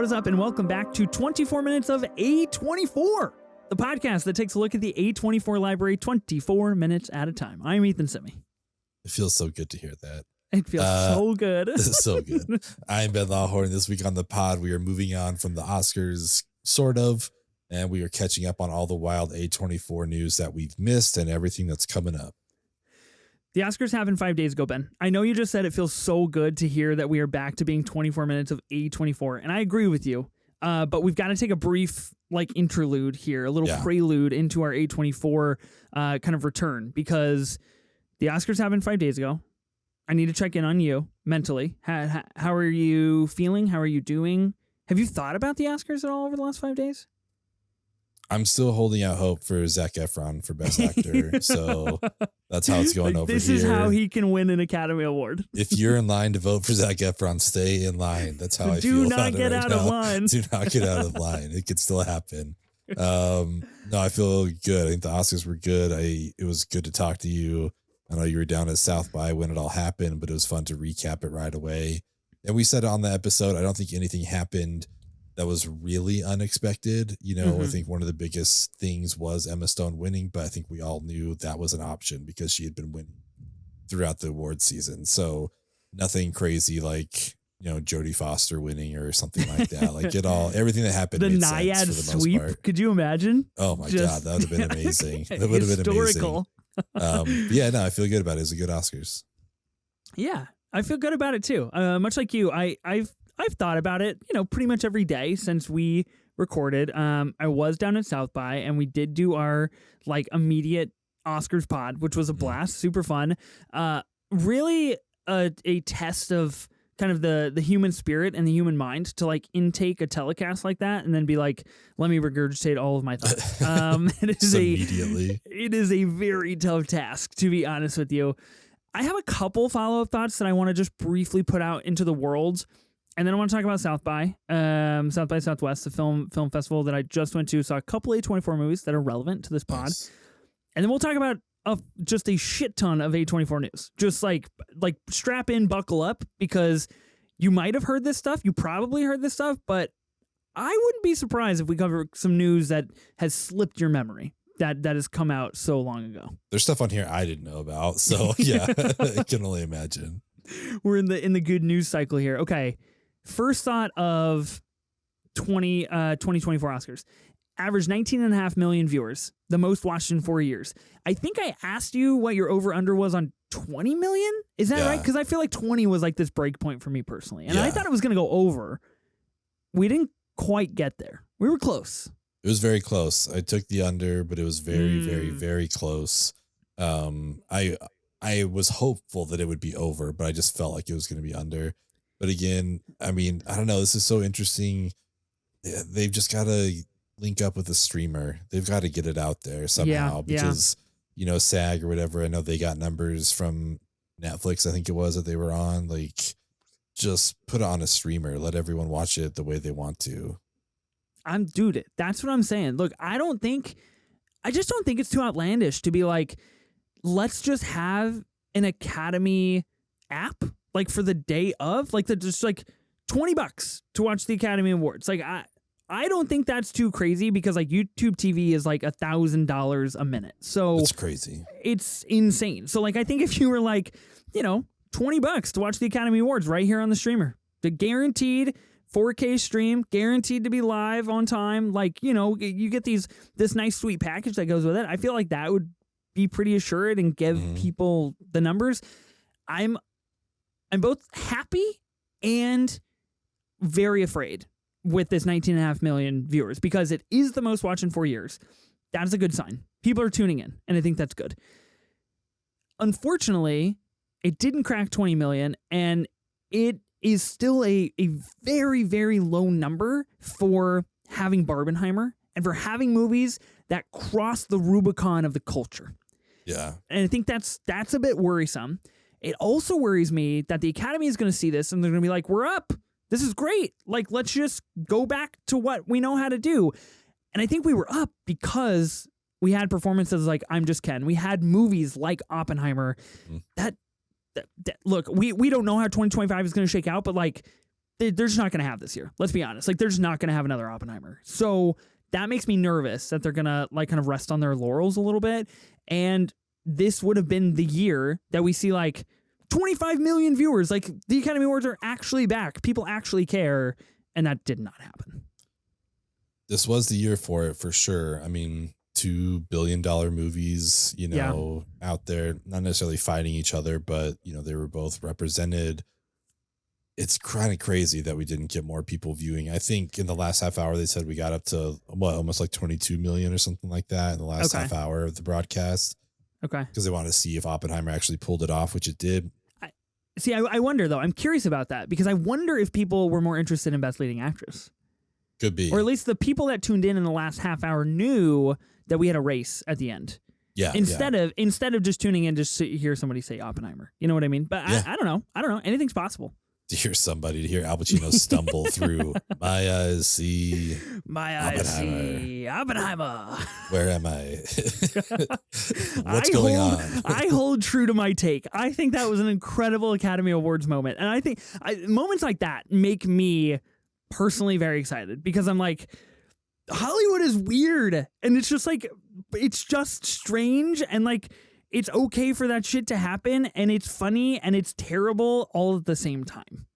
What is up, and welcome back to 24 minutes of A24, the podcast that takes a look at the A24 library 24 minutes at a time. I'm Ethan Simi. It feels so good to hear that. It feels so good. So good. I'm Ben Lawhorn. This week on the pod, we are moving on from the Oscars, sort of, and we are catching up on all the wild A24 news that we've missed and everything that's coming up. The Oscars happened 5 days ago, Ben. I know you just said it feels so good to hear that we are back to being 24 minutes of A24, and I agree with you. But we've got to take a brief interlude here, a little prelude into our A24 kind of return, because the Oscars happened 5 days ago. I need to check in on you mentally. How are you feeling? How are you doing? Have you thought about the Oscars at all over the last 5 days? I'm still holding out hope for Zac Efron for Best Actor, so that's how it's going over here. This is how he can win an Academy Award. If you're in line to vote for Zac Efron, stay in line. That's how I feel about it right now. Do not get out of line. Do not get out of line. It could still happen. No, I feel good. I think the Oscars were good. It was good to talk to you. I know you were down at South by when it all happened, but it was fun to recap it right away. And we said on the episode, I don't think anything happened that was really unexpected. I think one of the biggest things was Emma Stone winning, but I think we all knew that was an option because she had been winning throughout the award season. So nothing crazy like, Jodie Foster winning or something like that. Like everything that happened. The made Naiad sense for the sweep. Most part. Could you imagine? Oh my God. That would have been amazing. That would have been amazing. I feel good about it. It was a good Oscars. Yeah, I feel good about it too. Much like you, I've thought about it, pretty much every day since we recorded. I was down at South by, and we did do our immediate Oscars pod, which was a blast, super fun. Really a test of kind of the human spirit and the human mind to intake a telecast like that and then be like, let me regurgitate all of my thoughts. It is a very tough task, to be honest with you. I have a couple follow-up thoughts that I want to just briefly put out into the world. And then I want to talk about South by Southwest, the film festival that I just went to. Saw a couple A24 movies that are relevant to this pod. Nice. And then we'll talk about just a shit ton of A24 news. Just like strap in, buckle up, because you might have heard this stuff. You probably heard this stuff, but I wouldn't be surprised if we cover some news that has slipped your memory that has come out so long ago. There's stuff on here I didn't know about. So yeah, I can only imagine. We're in the good news cycle here. Okay. First thought of 2024 Oscars. Average 19.5 million viewers, the most watched in 4 years. I think I asked you what your over-under was on 20 million. Is that right? Because I feel like 20 was this break point for me personally. And I thought it was going to go over. We didn't quite get there. We were close. It was very close. I took the under, but it was very, very, very close. I was hopeful that it would be over, but I just felt like it was going to be under. But again, I don't know. This is so interesting. They've just got to link up with a streamer. They've got to get it out there somehow because, SAG or whatever, I know they got numbers from Netflix, I think it was, that they were on. Just put it on a streamer. Let everyone watch it the way they want to. Dude, that's what I'm saying. Look, I just don't think it's too outlandish to be like, let's just have an Academy app. For the day of, just $20 to watch the Academy Awards. I don't think that's too crazy because YouTube TV is $1,000 a minute. So it's crazy. It's insane. So I think if you were $20 to watch the Academy Awards right here on the streamer, the guaranteed 4K stream, guaranteed to be live on time. You get this nice sweet package that goes with it. I feel like that would be pretty assured and give people the numbers. I'm both happy and very afraid with this 19.5 million viewers because it is the most watched in 4 years. That's a good sign. People are tuning in, and I think that's good. Unfortunately, it didn't crack 20 million, and it is still a very, very low number for having Barbenheimer and for having movies that cross the Rubicon of the culture. Yeah. And I think that's a bit worrisome. It also worries me that the Academy is going to see this and they're going to be like, we're up. This is great. Let's just go back to what we know how to do. And I think we were up because we had performances like I'm Just Ken. We had movies like Oppenheimer. That look, we don't know how 2025 is going to shake out, but they're just not going to have this year. Let's be honest. Like, they're just not going to have another Oppenheimer. So that makes me nervous that they're going to like kind of rest on their laurels a little bit. And this would have been the year that we see like 25 million viewers. Like, the Academy Awards are actually back. People actually care. And that did not happen. This was the year for it, for sure. I mean, $2 billion movies, you know, out there, not necessarily fighting each other, but, you know, they were both represented. It's kind of crazy that we didn't get more people viewing. I think in the last half hour, they said we got up to almost like 22 million or something like that in the last half hour of the broadcast. Okay. Because they wanted to see if Oppenheimer actually pulled it off, which it did. I wonder, though. I'm curious about that because I wonder if people were more interested in Best Leading Actress. Could be. Or at least the people that tuned in the last half hour knew that we had a race at the end. Yeah. Instead of just tuning in just to hear somebody say Oppenheimer. You know what I mean? But I don't know. I don't know. Anything's possible. To hear Al Pacino stumble through my eyes see Oppenheimer. Where am I? What's going on? I hold true to my take. I think that was an incredible Academy Awards moment. And I think moments like that make me personally very excited because I'm like, Hollywood is weird. And it's just like, it's just strange. And like, it's okay for that shit to happen, and it's funny and it's terrible all at the same time.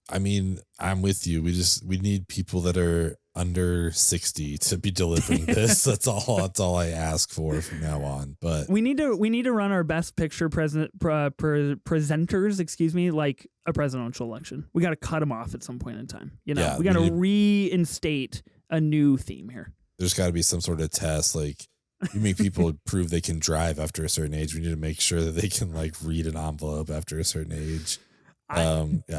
I mean, I'm with you. We need people that are under 60 to be delivering this. That's all I ask for from now on. But we need to run our best picture presenters, like a presidential election. We got to cut them off at some point in time. You know, we got to reinstate a new theme here. There's got to be some sort of test, like. You make people prove they can drive after a certain age. We need to make sure that they can like read an envelope after a certain age.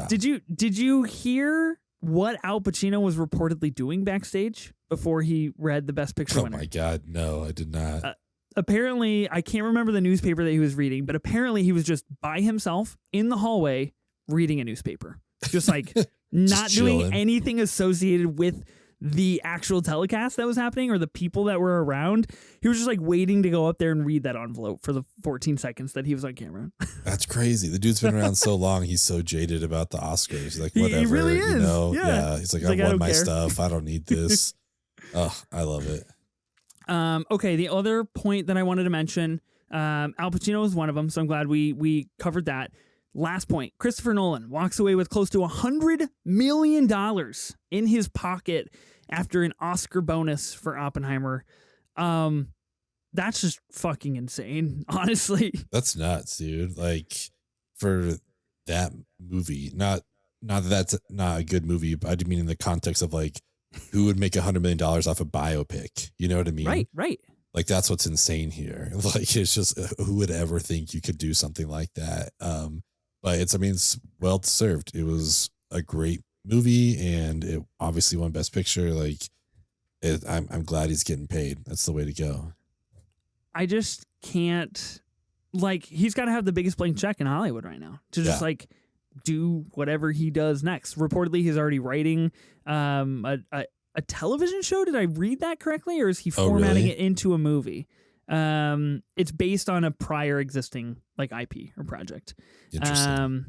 Did you hear what Al Pacino was reportedly doing backstage before he read the Best Picture winner? Oh my God, no, I did not. Apparently, I can't remember the newspaper that he was reading, but apparently he was just by himself in the hallway reading a newspaper, just like not doing anything associated with the actual telecast that was happening or the people that were around. He was just like waiting to go up there and read that envelope for the 14 seconds that he was on camera. That's crazy. The dude's been around so long. He's so jaded about the Oscars. Like, whatever, he really is. You know? Yeah. He's like, I won my stuff. I don't need this. Oh, I love it. Okay. The other point that I wanted to mention, Al Pacino is one of them. So I'm glad we covered that. Last point, Christopher Nolan walks away with close to $100 million in his pocket after an Oscar bonus for Oppenheimer. That's just fucking insane, honestly. That's nuts, dude. Like, for that movie, not that that's not a good movie, but I mean in the context of like, who would make $100 million off a biopic? You know what I mean? Right. Like, that's what's insane here. Like, it's just, who would ever think you could do something like that? But it's well deserved. It was a great movie, and it obviously won Best Picture. Like, I'm glad he's getting paid. That's the way to go. I just can't. Like, he's got to have the biggest blank check in Hollywood right now to just like do whatever he does next. Reportedly, he's already writing a television show. Did I read that correctly, or is he formatting it into a movie? It's based on a prior existing like IP or project. Interesting.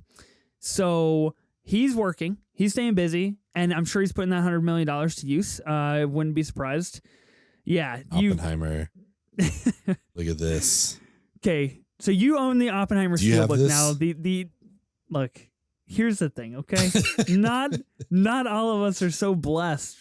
So he's working, he's staying busy, and I'm sure he's putting that $100 million to use. I wouldn't be surprised. Yeah. Oppenheimer. Look at this. Okay. So you own the Oppenheimer Steelbook now. The look, here's the thing. Okay. not all of us are so blessed.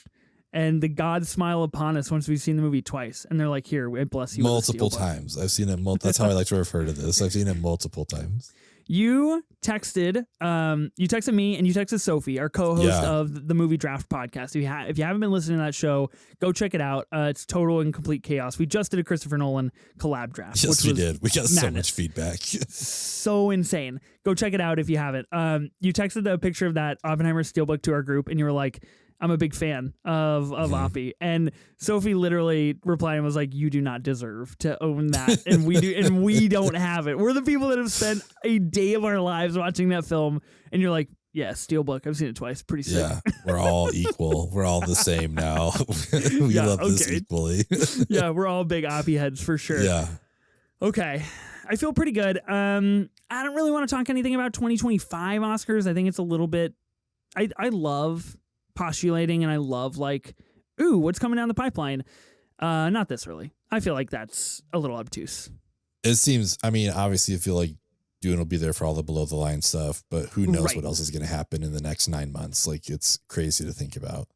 And the gods smile upon us once we've seen the movie twice. And they're like, here, we bless you. Multiple times. I've seen it. That's how I like to refer to this. I've seen it multiple times. You texted me and you texted Sophie, our co-host of the Movie Draft podcast. If you haven't been listening to that show, go check it out. It's total and complete chaos. We just did a Christopher Nolan collab draft. Yes, we did. We got madness. So much feedback. So insane. Go check it out if you haven't. You texted a picture of that Oppenheimer Steelbook to our group, and you were like, I'm a big fan of Oppie. And Sophie literally replied and was like, you do not deserve to own that. And we do, and we don't have it. We're the people that have spent a day of our lives watching that film. And you're like, yeah, Steelbook. I've seen it twice. Pretty sick. Yeah, we're all equal. We're all the same now. We love this equally. Yeah, we're all big Oppie heads for sure. Yeah. Okay. I feel pretty good. I don't really want to talk anything about 2025 Oscars. I think it's a little bit I love postulating and I love like, ooh, what's coming down the pipeline? Not this early. I feel like that's a little obtuse. It seems, I mean, obviously I feel like Dune will be there for all the below the line stuff, but who knows what else is going to happen in the next 9 months. Like, it's crazy to think about.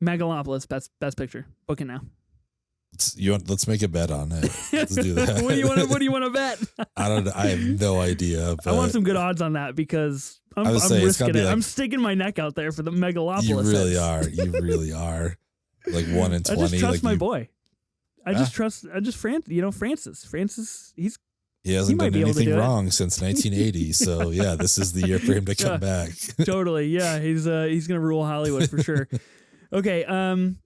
Megalopolis, best picture. Book it now. Let's make a bet on it. Let's do that. What do you want to bet? I don't know. I have no idea. But I want some good odds on that because I'm risking it. Like, I'm sticking my neck out there for the Megalopolis. You really are. You really are. Like 1 in 20. I just trust like my boy. I just Francis. Francis, he hasn't done anything wrong since 1980. So yeah, this is the year for him to come back. Totally. Yeah. He's gonna rule Hollywood for sure. Okay.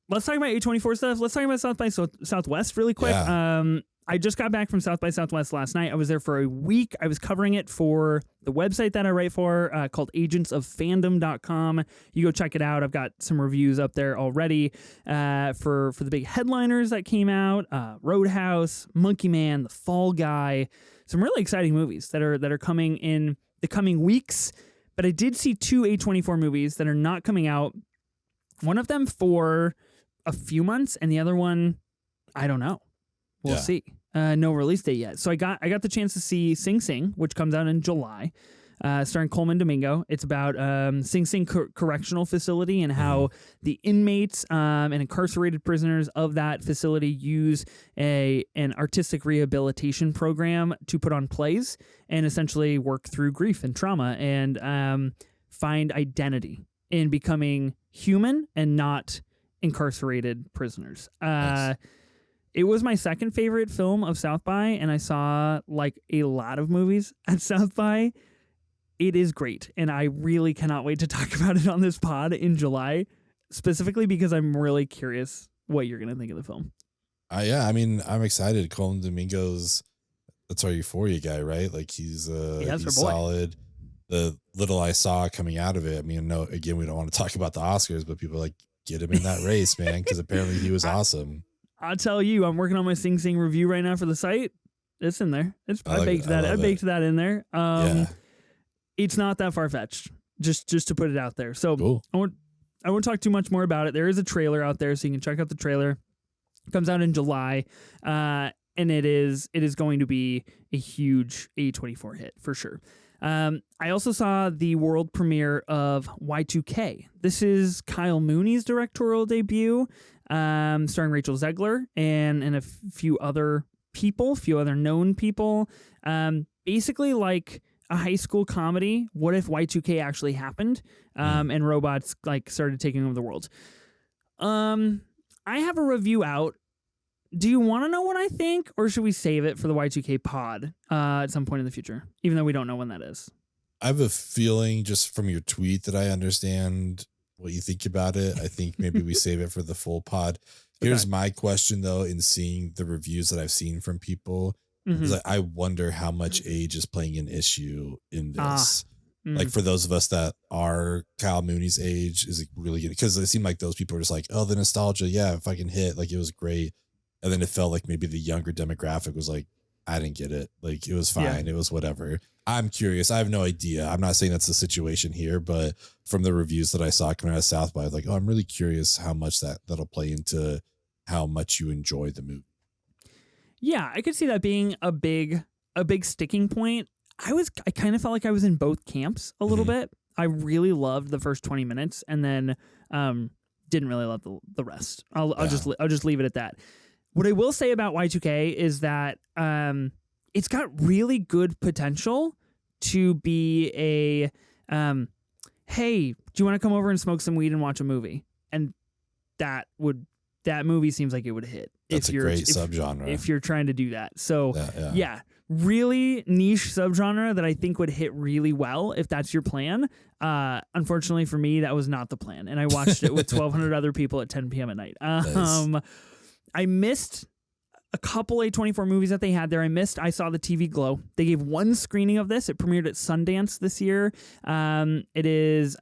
Let's talk about A24 stuff. Let's talk about South by Southwest really quick. Yeah. I just got back from South by Southwest last night. I was there for a week. I was covering it for the website that I write for called agentsoffandom.com. You go check it out. I've got some reviews up there already for the big headliners that came out. Roadhouse, Monkey Man, The Fall Guy. Some really exciting movies that are coming in the coming weeks. But I did see 2 A24 movies that are not coming out. One of them for a few months and the other one, I don't know. We'll see. No release date yet. So I got the chance to see Sing Sing, which comes out in July, starring Coleman Domingo. It's about Sing Sing Correctional Facility and how the inmates and incarcerated prisoners of that facility use an artistic rehabilitation program to put on plays and essentially work through grief and trauma and find identity in becoming human and not incarcerated prisoners. Nice. It was my second favorite film of South by, and I saw like a lot of movies at South by. It is great, and I really cannot wait to talk about it on this pod in July, specifically because I'm really curious what you're going to think of the film. Yeah, I mean, I'm excited. Colin Domingo's, that's our Euphoria guy, right? Like he's solid. The little I saw coming out of it, I mean, no, again, we don't want to talk about the Oscars, but people are like, get him in that race, man, because apparently he was awesome. I'll tell you, I'm working on my Sing Sing review right now for the site. It's in there. I baked that in there. It's not that far fetched. Just to put it out there. So cool. I won't talk too much more about it. There is a trailer out there, so you can check out the trailer. It comes out in July, and it is going to be a huge A24 hit for sure. I also saw the world premiere of Y2K. This is Kyle Mooney's directorial debut. Starring Rachel Zegler and a few other known people. Basically like a high school comedy. What if Y2K actually happened? And robots like started taking over the world. I have a review out. Do you want to know what I think, or should we save it for the Y2K pod at some point in the future, even though we don't know when that is? I have a feeling just from your tweet that I understand what you think about it. I think maybe we save it for the full pod. Here's my question though, in seeing the reviews that I've seen from people, is I wonder how much age is playing an issue in this. Like for those of us that are Kyle Mooney's age, is it really good? Because it seemed like those people were just like, oh, the nostalgia, yeah, if I can hit, like it was great. And then it felt like maybe the younger demographic was like, I didn't get it. Like it was fine. It was whatever. I'm curious. I have no idea. I'm not saying that's the situation here, but from the reviews that I saw coming out of South by, like, oh, I'm really curious how much that'll play into how much you enjoy the movie. Yeah, I could see that being a big sticking point. I kind of felt like I was in both camps a little bit. I really loved the first 20 minutes and then didn't really love the rest. I'll just leave it at that. What I will say about Y2K is that it's got really good potential to be a, hey, do you want to come over and smoke some weed and watch a movie? And that movie seems like it would hit. That's a great subgenre. If you're trying to do that. So yeah, really niche subgenre that I think would hit really well if that's your plan. Unfortunately for me, that was not the plan. And I watched it with 1,200 other people at 10 p.m. at night. Nice. I missed a couple A24 movies that they had there. I saw the TV Glow. They gave one screening of this. It premiered at Sundance this year. It is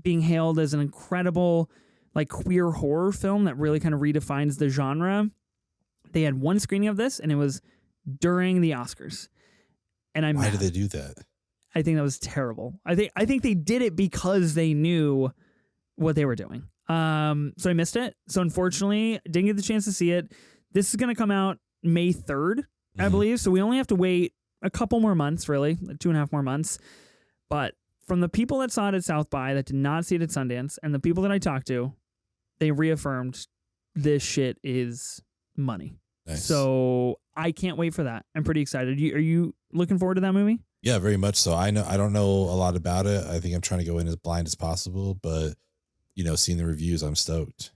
being hailed as an incredible like queer horror film that really kind of redefines the genre. They had one screening of this, and it was during the Oscars. And why did they do that? I think that was terrible. I think they did it because they knew what they were doing. So I missed it. So unfortunately, didn't get the chance to see it. This is going to come out May 3rd, I believe. So we only have to wait a couple more months, really, 2.5 more months. But from the people that saw it at South by that did not see it at Sundance, and the people that I talked to, they reaffirmed this shit is money. Nice. So I can't wait for that. I'm pretty excited. Are you looking forward to that movie? Yeah, very much so. I don't know a lot about it. I think I'm trying to go in as blind as possible, but seeing the reviews, I'm stoked.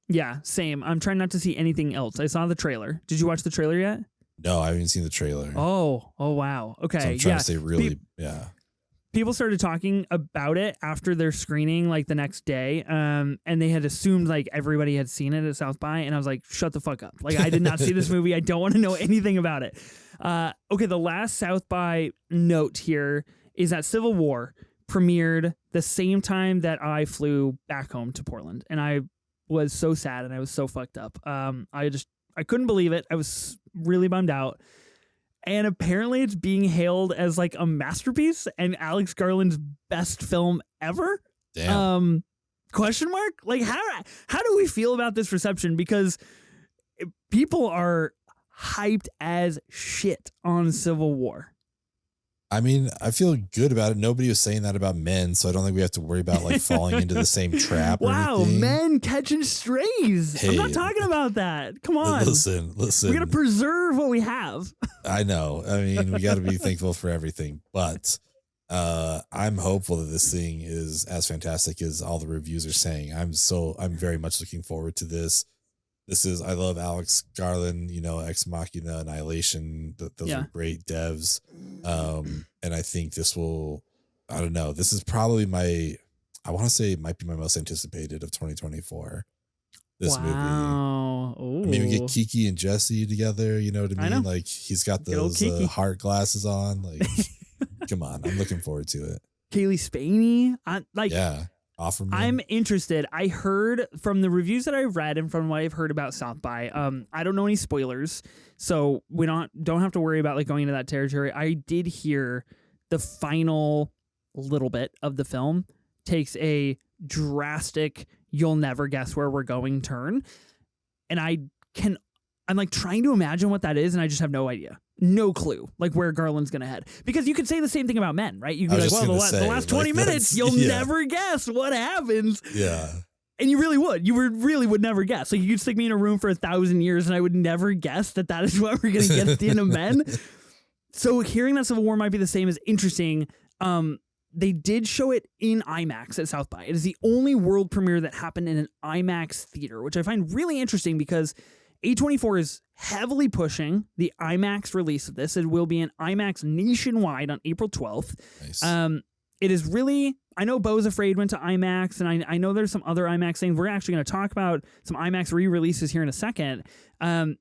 Yeah, same. I'm trying not to see anything else. I saw the trailer. Did you watch the trailer yet? No, I haven't seen the trailer. Oh wow. Okay. So I'm trying to stay really, People started talking about it after their screening, like the next day, and they had assumed like everybody had seen it at South by, and I was like, shut the fuck up. Like, I did not see this movie. I don't want to know anything about it. Okay, the last South by note here is that Civil War premiered the same time that I flew back home to Portland, and I was so sad and I was so fucked up. I couldn't believe it. I was really bummed out. And apparently it's being hailed as like a masterpiece and Alex Garland's best film ever. Damn. Question mark? Like, how do we feel about this reception? Because people are hyped as shit on Civil War. I mean, I feel good about it. Nobody was saying that about Men, so I don't think we have to worry about like falling into the same trap. Wow, or anything. Men catching strays. Hey, I'm not talking about that. Come on. Listen. We got to preserve what we have. I know. I mean, we got to be thankful for everything, but I'm hopeful that this thing is as fantastic as all the reviews are saying. I'm very much looking forward to this. I love Alex Garland, Ex Machina, Annihilation. Those are great devs. And I think this will, I don't know, this is probably I want to say it might be my most anticipated of 2024. This movie. Ooh. I mean, we get Kiki and Jesse together, you know what I mean? Like, he's got those heart glasses on. Like, come on, I'm looking forward to it. Kaylee Spaney. Offer me. I'm interested. I heard from the reviews that I've read and from what I've heard about South by, I don't know any spoilers, so we don't have to worry about like going into that territory. I did hear the final little bit of the film takes a drastic, you'll never guess where we're going turn, and I'm like trying to imagine what that is, and I just have no idea. No clue, like where Garland's gonna head, because you could say the same thing about Men, right? You could be like, well, the last 20 minutes, you'll never guess what happens. Yeah, and you really would. You really would never guess. Like, you could stick me in a room for 1,000 years, and I would never guess that is what we're gonna get at the end of Men. So hearing that Civil War might be the same is interesting. They did show it in IMAX at South by. It is the only world premiere that happened in an IMAX theater, which I find really interesting because A24 is heavily pushing the IMAX release of this. It will be an IMAX nationwide on April 12th. Nice. It is really, I know Beau's Afraid went to IMAX, and I know there's some other IMAX things. We're actually going to talk about some IMAX re-releases here in a second. But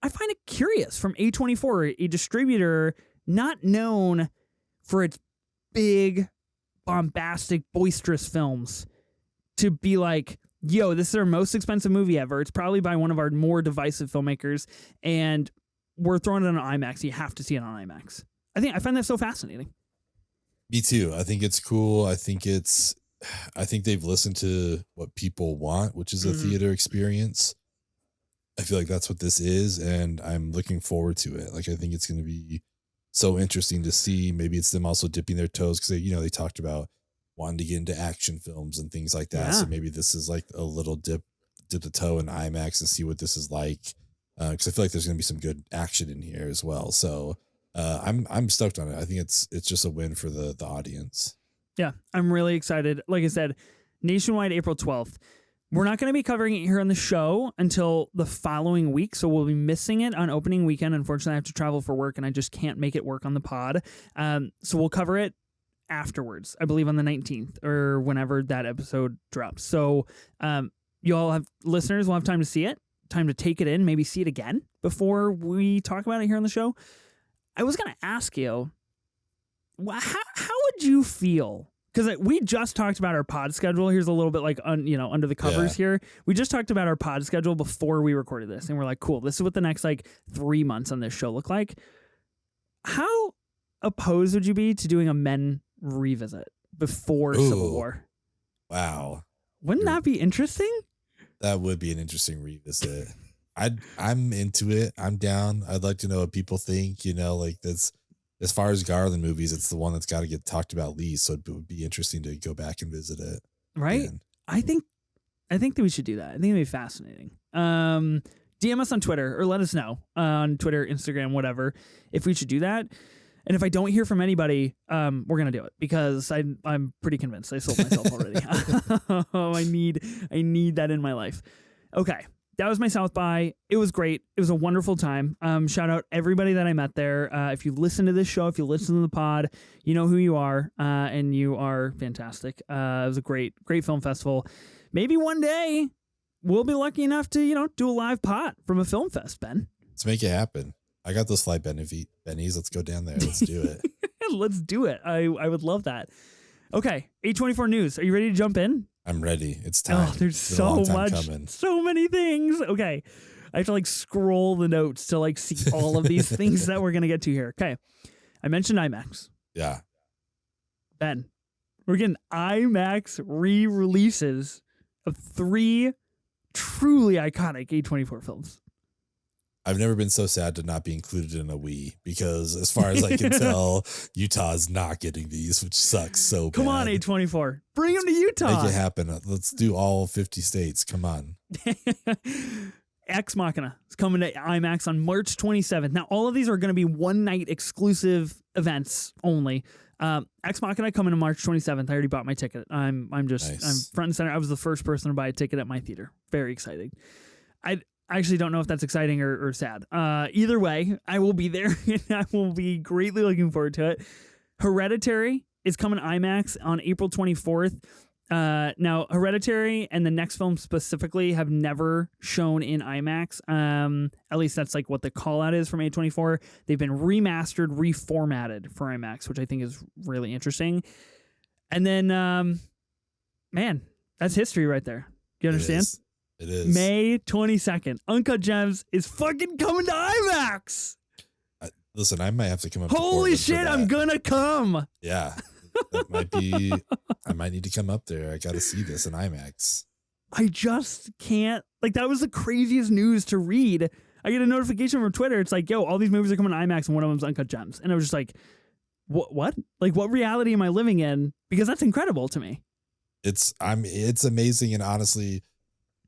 I find it curious from A24, a distributor not known for its big, bombastic, boisterous films, to be like, yo, this is our most expensive movie ever. It's probably by one of our more divisive filmmakers, and we're throwing it on IMAX. You have to see it on IMAX. I find that so fascinating. Me too. I think it's cool. I think they've listened to what people want, which is a theater experience. I feel like that's what this is, and I'm looking forward to it. Like, I think it's going to be so interesting to see. Maybe it's them also dipping their toes, because they talked about wanting to get into action films and things like that. Yeah. So maybe this is like a little dip the toe in IMAX and see what this is like. Because I feel like there's going to be some good action in here as well. So I'm stoked on it. I think it's just a win for the audience. Yeah, I'm really excited. Like I said, nationwide April 12th. We're not going to be covering it here on the show until the following week, so we'll be missing it on opening weekend. Unfortunately, I have to travel for work, and I just can't make it work on the pod. So we'll cover it afterwards, I believe on the 19th or whenever that episode drops. So you all have listeners will have time to see it, time to take it in, maybe see it again before we talk about it here on the show. I was going to ask you, how would you feel? Because we just talked about our pod schedule. Here's a little bit like under the covers here. We just talked about our pod schedule before we recorded this, and we're like, cool, this is what the next like 3 months on this show look like. How opposed would you be to doing a Men revisit before Civil War? Wow. Wouldn't that be interesting? That would be an interesting revisit. I'm into it. I'm down. I'd like to know what people think. Like that's as far as Garland movies, it's the one that's got to get talked about least. So it would be interesting to go back and visit it. Right. Again. I think that we should do that. I think it'd be fascinating. DM us on Twitter or let us know on Twitter, Instagram, whatever, if we should do that. And if I don't hear from anybody, we're gonna do it because I'm pretty convinced I sold myself already. I need that in my life. Okay, that was my South by. It was great. It was a wonderful time. Shout out everybody that I met there. If you listen to this show, if you listen to the pod, you know who you are, and you are fantastic. It was a great film festival. Maybe one day we'll be lucky enough to do a live pod from a film fest, Ben. Let's make it happen. I got those fly Bennies. Let's go down there. Let's do it. Let's do it. I would love that. Okay, A24 News. Are you ready to jump in? I'm ready. It's time. Oh, there's so much, so many things. Okay, I have to scroll the notes to see all of these things that we're gonna get to here. Okay, I mentioned IMAX. Yeah. Ben, we're getting IMAX re-releases of 3 truly iconic A24 films. I've never been so sad to not be included in a Wii because as far as I can tell, Utah's not getting these, which sucks so bad. Come on, A24. Bring them to Utah. Make it happen. Let's do all 50 states. Come on. Ex Machina is coming to IMAX on March 27th. Now, all of these are going to be one-night exclusive events only. Ex Machina coming to March 27th. I already bought my ticket. I'm front and center. I was the first person to buy a ticket at my theater. Very exciting. I actually don't know if that's exciting or sad. Either way, I will be there and I will be greatly looking forward to it. Hereditary is coming to IMAX on April 24th. Now, Hereditary and the next film specifically have never shown in IMAX. At least that's what the call out is from A24. They've been remastered, reformatted for IMAX, which I think is really interesting. And then, man, that's history right there. Do you understand? It is. May 22nd. Uncut Gems is fucking coming to IMAX. Listen, I might have to come up. Holy shit, I'm gonna come. Yeah. That might be, I might need to come up there. I got to see this in IMAX. I just can't. That was the craziest news to read. I get a notification from Twitter. It's yo, all these movies are coming to IMAX and one of them's Uncut Gems. And I was just what? What reality am I living in? Because that's incredible to me. It's amazing. And honestly,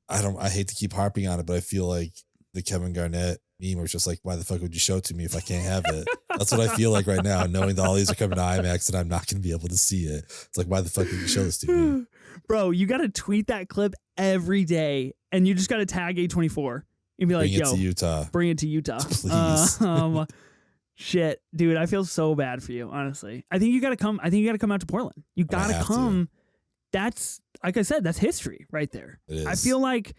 I hate to keep harping on it, but I feel like the Kevin Garnett meme was just why the fuck would you show it to me if I can't have it? That's what I feel like right now, knowing that all these are coming to IMAX and I'm not going to be able to see it. It's why the fuck would you show this to me? Bro, you got to tweet that clip every day and you just got to tag A24 and be bring it to Utah. Bring it to Utah. Please. Shit, dude, I feel so bad for you, honestly. I think you got to come. I think you got to come out to Portland. You got to come. That's, like I said, that's history right there. It is. I feel like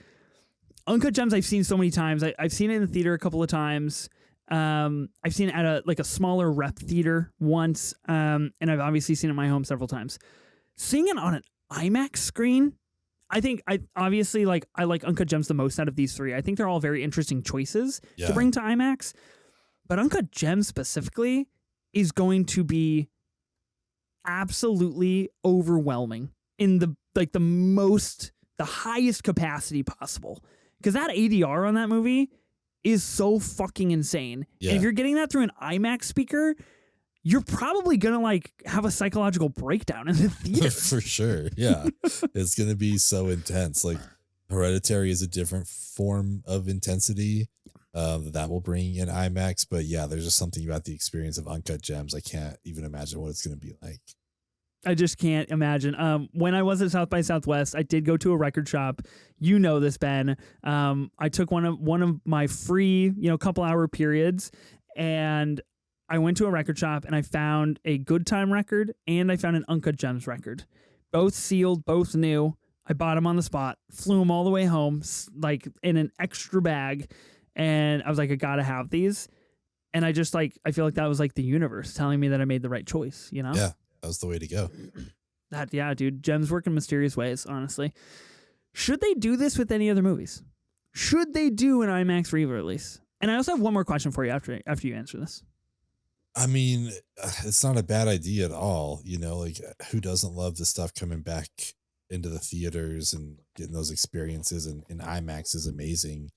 Uncut Gems I've seen so many times. I've seen it in the theater a couple of times. I've seen it at a smaller rep theater once. And I've obviously seen it in my home several times. Seeing it on an IMAX screen, I think I like Uncut Gems the most out of these 3. I think they're all very interesting choices to bring to IMAX. But Uncut Gems specifically is going to be absolutely overwhelming in the highest capacity possible. Because that ADR on that movie is so fucking insane. Yeah. And if you're getting that through an IMAX speaker, you're probably gonna have a psychological breakdown in the theater. For sure. Yeah. It's gonna be so intense. Hereditary is a different form of intensity that will bring in IMAX. But yeah, there's just something about the experience of Uncut Gems. I can't even imagine what it's gonna be like. I just can't imagine. When I was at South by Southwest, I did go to a record shop. You know this, Ben. I took one of my free, couple hour periods, and I went to a record shop and I found a Good Time record and I found an Uncut Gems record. Both sealed, both new. I bought them on the spot, flew them all the way home, in an extra bag, and I was like, I gotta have these. And I just I feel like that was the universe telling me that I made the right choice, Yeah. That was the way to go. Yeah, dude. Gems work in mysterious ways, honestly. Should they do this with any other movies? Should they do an IMAX re-release? And I also have one more question for you after you answer this. I mean, it's not a bad idea at all. Like who doesn't love the stuff coming back into the theaters and getting those experiences, and IMAX is amazing.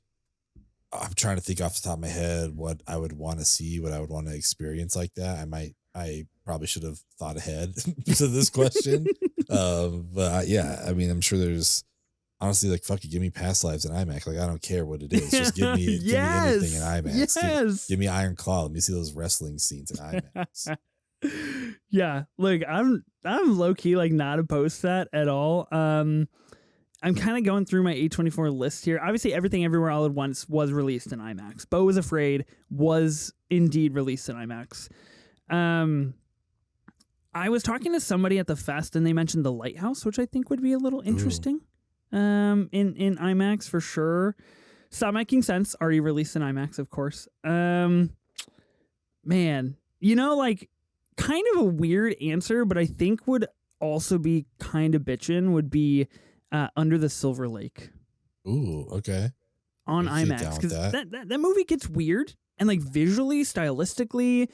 I'm trying to think off the top of my head what I would want to see, what I would want to experience like that. I probably should have thought ahead to this question. But yeah, I mean, I'm sure there's honestly like, fuck it, give me Past Lives in IMAX. Like, I don't care what it is. Just give me, give me anything in IMAX. Yes. Give me Iron Claw. Let me see those wrestling scenes in IMAX. Yeah, look, I'm low key like not opposed to that at all. I'm kind of going through my A24 list here. Obviously, Everything Everywhere All at Once was released in IMAX. Beau Was Afraid was indeed released in IMAX. I was talking to somebody at the fest, and they mentioned The Lighthouse, which I think would be a little interesting. In IMAX for sure. Stop Making Sense, already released in IMAX, of course. Man, like kind of a weird answer, but I think would also be kind of bitchin' would be Under the Silver Lake. Ooh, okay. On IMAX, because that movie gets weird, and like visually, stylistically,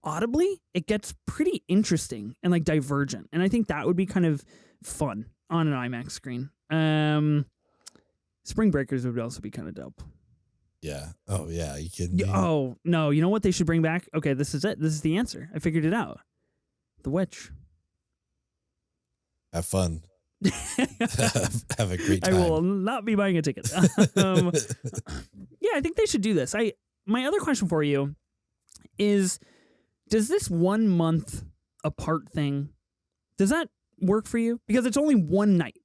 audibly, it gets pretty interesting and like divergent, and I think that would be kind of fun on an IMAX screen. Spring Breakers would also be kind of dope. Yeah. Oh yeah. You kidding me? Oh no. You know what they should bring back? Okay, this is it. This is the answer. I figured it out. The Witch. Have fun. Have a great time. I will not be buying a ticket. Yeah, I think they should do this. My other question for you is, does this 1 month apart thing, does that work for you? Because it's only one night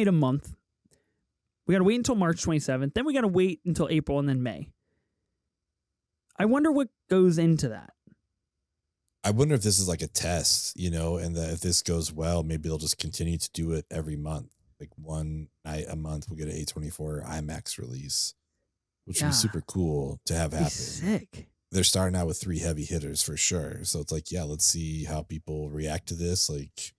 a month. We got to wait until March 27th. Then we got to wait until April and then May. I wonder what goes into that. I wonder if this is like a test, and that if this goes well, maybe they'll just continue to do it every month. Like one night a month, we'll get an A24 IMAX release, which would be super cool to have happen. Sick. They're starting out with 3 heavy hitters for sure. So it's like, yeah, let's see how people react to this. Like,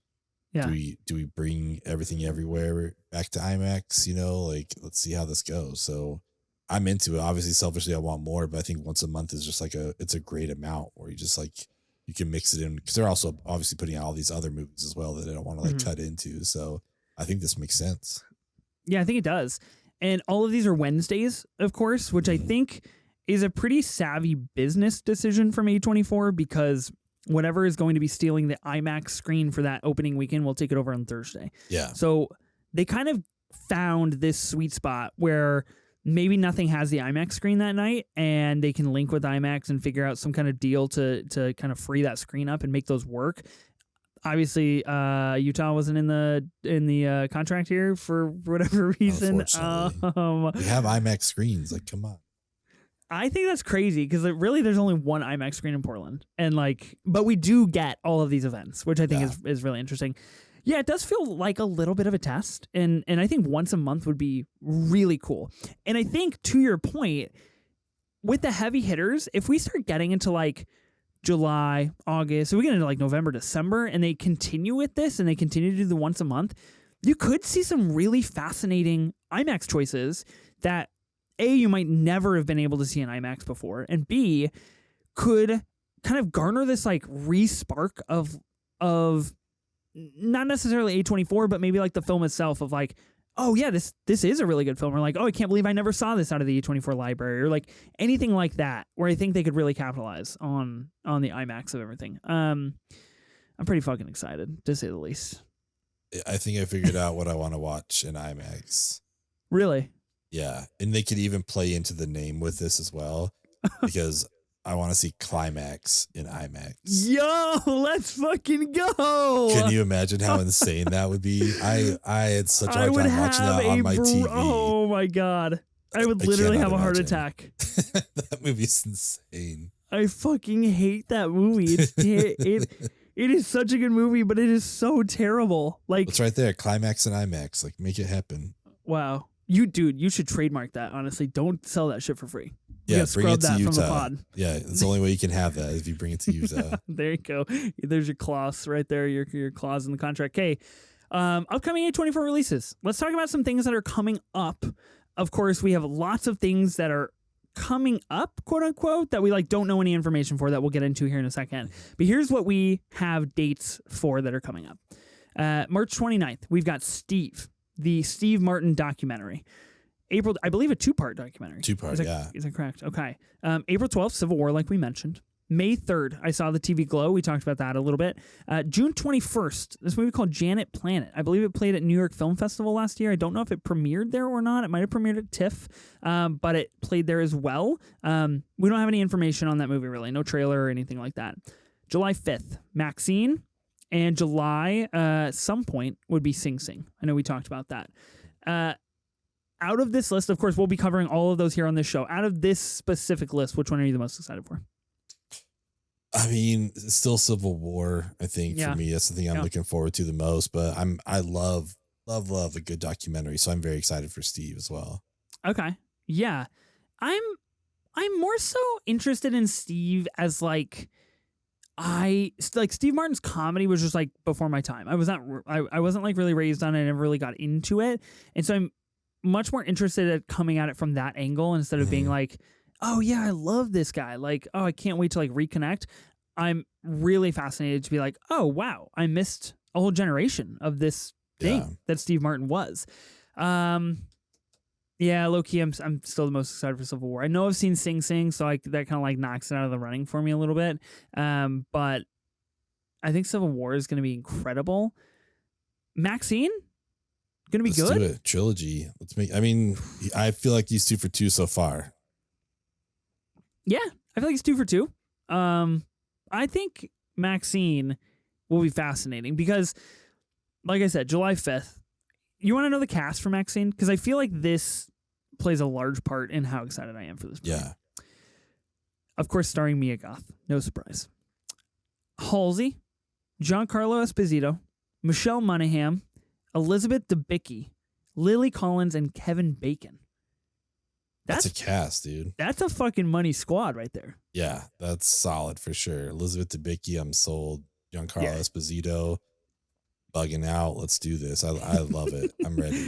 do we bring Everything Everywhere back to IMAX? Like, let's see how this goes. So I'm into it. Obviously, selfishly, I want more, but I think once a month is just like it's a great amount where you just like, you can mix it in, because they're also obviously putting out all these other movies as well that I don't want to like cut into. So I think this makes sense. Yeah, I think it does. And all of these are Wednesdays, of course, which I think is a pretty savvy business decision from A24, because whatever is going to be stealing the IMAX screen for that opening weekend will take it over on Thursday. Yeah. So they kind of found this sweet spot where maybe nothing has the IMAX screen that night, and they can link with IMAX and figure out some kind of deal to kind of free that screen up and make those work. Obviously, Utah wasn't in the contract here for whatever reason. We have IMAX screens. Like, come on. I think that's crazy, because really there's only one IMAX screen in Portland, and but we do get all of these events, which I think is really interesting. Yeah, it does feel like a little bit of a test, and I think once a month would be really cool. And I think, to your point, with the heavy hitters, if we start getting into like July, August, so we get into like November, December, and they continue with this and they continue to do the once a month, you could see some really fascinating IMAX choices that A, you might never have been able to see in IMAX before, and B, could kind of garner this like re-spark of not necessarily A24, but maybe like the film itself, of like, oh yeah, this is a really good film, or like, oh, I can't believe I never saw this out of the A24 library, or like anything like that, where I think they could really capitalize on the IMAX of everything. I'm pretty fucking excited, to say the least. I think I figured out what I want to watch in IMAX. Really? Yeah, and they could even play into the name with this as well, because I want to see Climax in IMAX. Yo, let's fucking go. Can you imagine how insane that would be? I had such a hard time watching that on my TV. Oh my God. I would literally have a heart attack. That movie's insane. I fucking hate that movie. It is such a good movie, but it is so terrible. Like, it's right there. Climax in IMAX. Like, make it happen. Wow. You should trademark that, honestly. Don't sell that shit for free. Yeah, bring it to Utah. Yeah, it's the only way you can have that, if you bring it to Utah. There you go. There's your clause right there, your clause in the contract. Okay, upcoming A24 releases. Let's talk about some things that are coming up. Of course, we have lots of things that are coming up, quote unquote, that we like don't know any information for that we'll get into here in a second. But here's what we have dates for that are coming up. March 29th, we've got Steve, the Steve Martin documentary. April, I believe a 2-part documentary. 2-part, yeah. Is that correct? Okay. April 12th, Civil War, like we mentioned. May 3rd, I saw the TV Glow. We talked about that a little bit. June 21st, this movie called Janet Planet. I believe it played at New York Film Festival last year. I don't know if it premiered there or not. It might have premiered at TIFF, but it played there as well. We don't have any information on that movie, really. No trailer or anything like that. July 5th, Maxine. And July, some point, would be Sing Sing. I know we talked about that. Out of this list, of course, we'll be covering all of those here on this show. Out of this specific list, which one are you the most excited for? I mean, it's still Civil War, I think, for me. That's the thing I'm looking forward to the most. But I love a good documentary. So I'm very excited for Steve as well. Okay. Yeah. I'm more so interested in Steve as Steve Martin's comedy was just like before my time. I wasn't like really raised on it. I never really got into it. And so I'm much more interested at coming at it from that angle instead of being like, oh yeah, I love this guy. Like, oh, I can't wait to like reconnect. I'm really fascinated to be like, oh wow, I missed a whole generation of this thing that Steve Martin was. Yeah, low key, I'm still the most excited for Civil War. I know I've seen Sing Sing, so that kind of like knocks it out of the running for me a little bit. But I think Civil War is going to be incredible. Maxine, going to be good. Let's do it. Trilogy. I feel like he's 2 for 2 so far. Yeah, I feel like it's 2 for 2. I think Maxine will be fascinating because, like I said, July 5th. You want to know the cast for Maxine? Because I feel like this plays a large part in how excited I am for this movie. Yeah. Of course, starring Mia Goth. No surprise. Halsey, Giancarlo Esposito, Michelle Monaghan, Elizabeth Debicki, Lily Collins, and Kevin Bacon. That's a cast, dude. That's a fucking money squad right there. Yeah, that's solid for sure. Elizabeth Debicki, I'm sold. Giancarlo Esposito. Bugging out. Let's do this. I love it. I'm ready.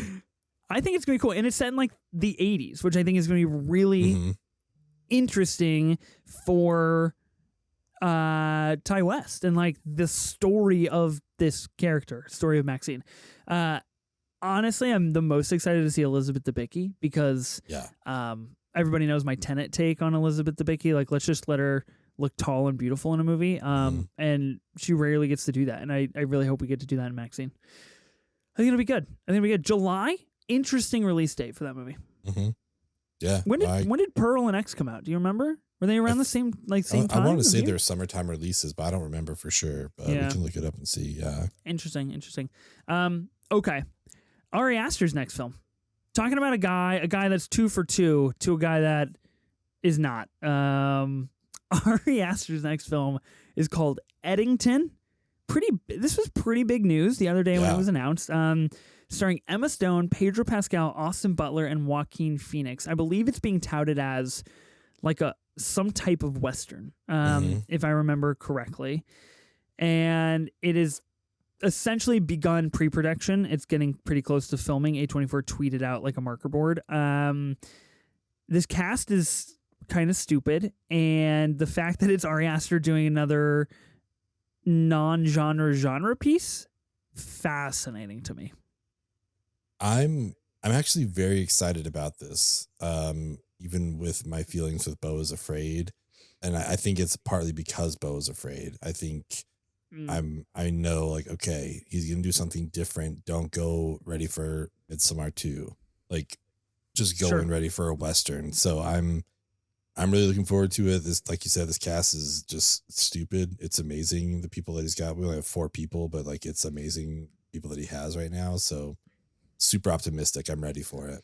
I think it's going to be cool. And it's set in like the 80s, which I think is going to be really interesting for Ty West and like the story of this character, story of Maxine. Honestly, I'm the most excited to see Elizabeth Debicki because everybody knows my Tenet take on Elizabeth Debicki. Like, let's just let her look tall and beautiful in a movie. And she rarely gets to do that. And I really hope we get to do that in Maxine. I think it'll be good. July, interesting release date for that movie. Yeah. When did Pearl and X come out? Do you remember? Were they around the same time? I want to say they're summertime releases, but I don't remember for sure. But we can look it up and see. Yeah. Interesting. Okay. Ari Aster's next film. Talking about a guy that's 2 for 2 to a guy that is not. Ari Aster's next film is called Eddington. This was pretty big news the other day when it was announced. Starring Emma Stone, Pedro Pascal, Austin Butler, and Joaquin Phoenix. I believe it's being touted as like some type of Western, if I remember correctly. And it is essentially begun pre-production. It's getting pretty close to filming. A24 tweeted out like a marker board. This cast is kind of stupid, and the fact that it's Ari Aster doing another non-genre piece, fascinating to me. I'm actually very excited about this, even with my feelings with Beau is Afraid, and I think it's partly because Beau is Afraid. I think I know like, okay, he's gonna do something different. Don't go ready for Midsommar 2, like just go in ready for a Western. So I'm really looking forward to it. This, like you said, this cast is just stupid. It's amazing. The people that he's got, we only have 4 people, but like it's amazing people that he has right now. So super optimistic. I'm ready for it.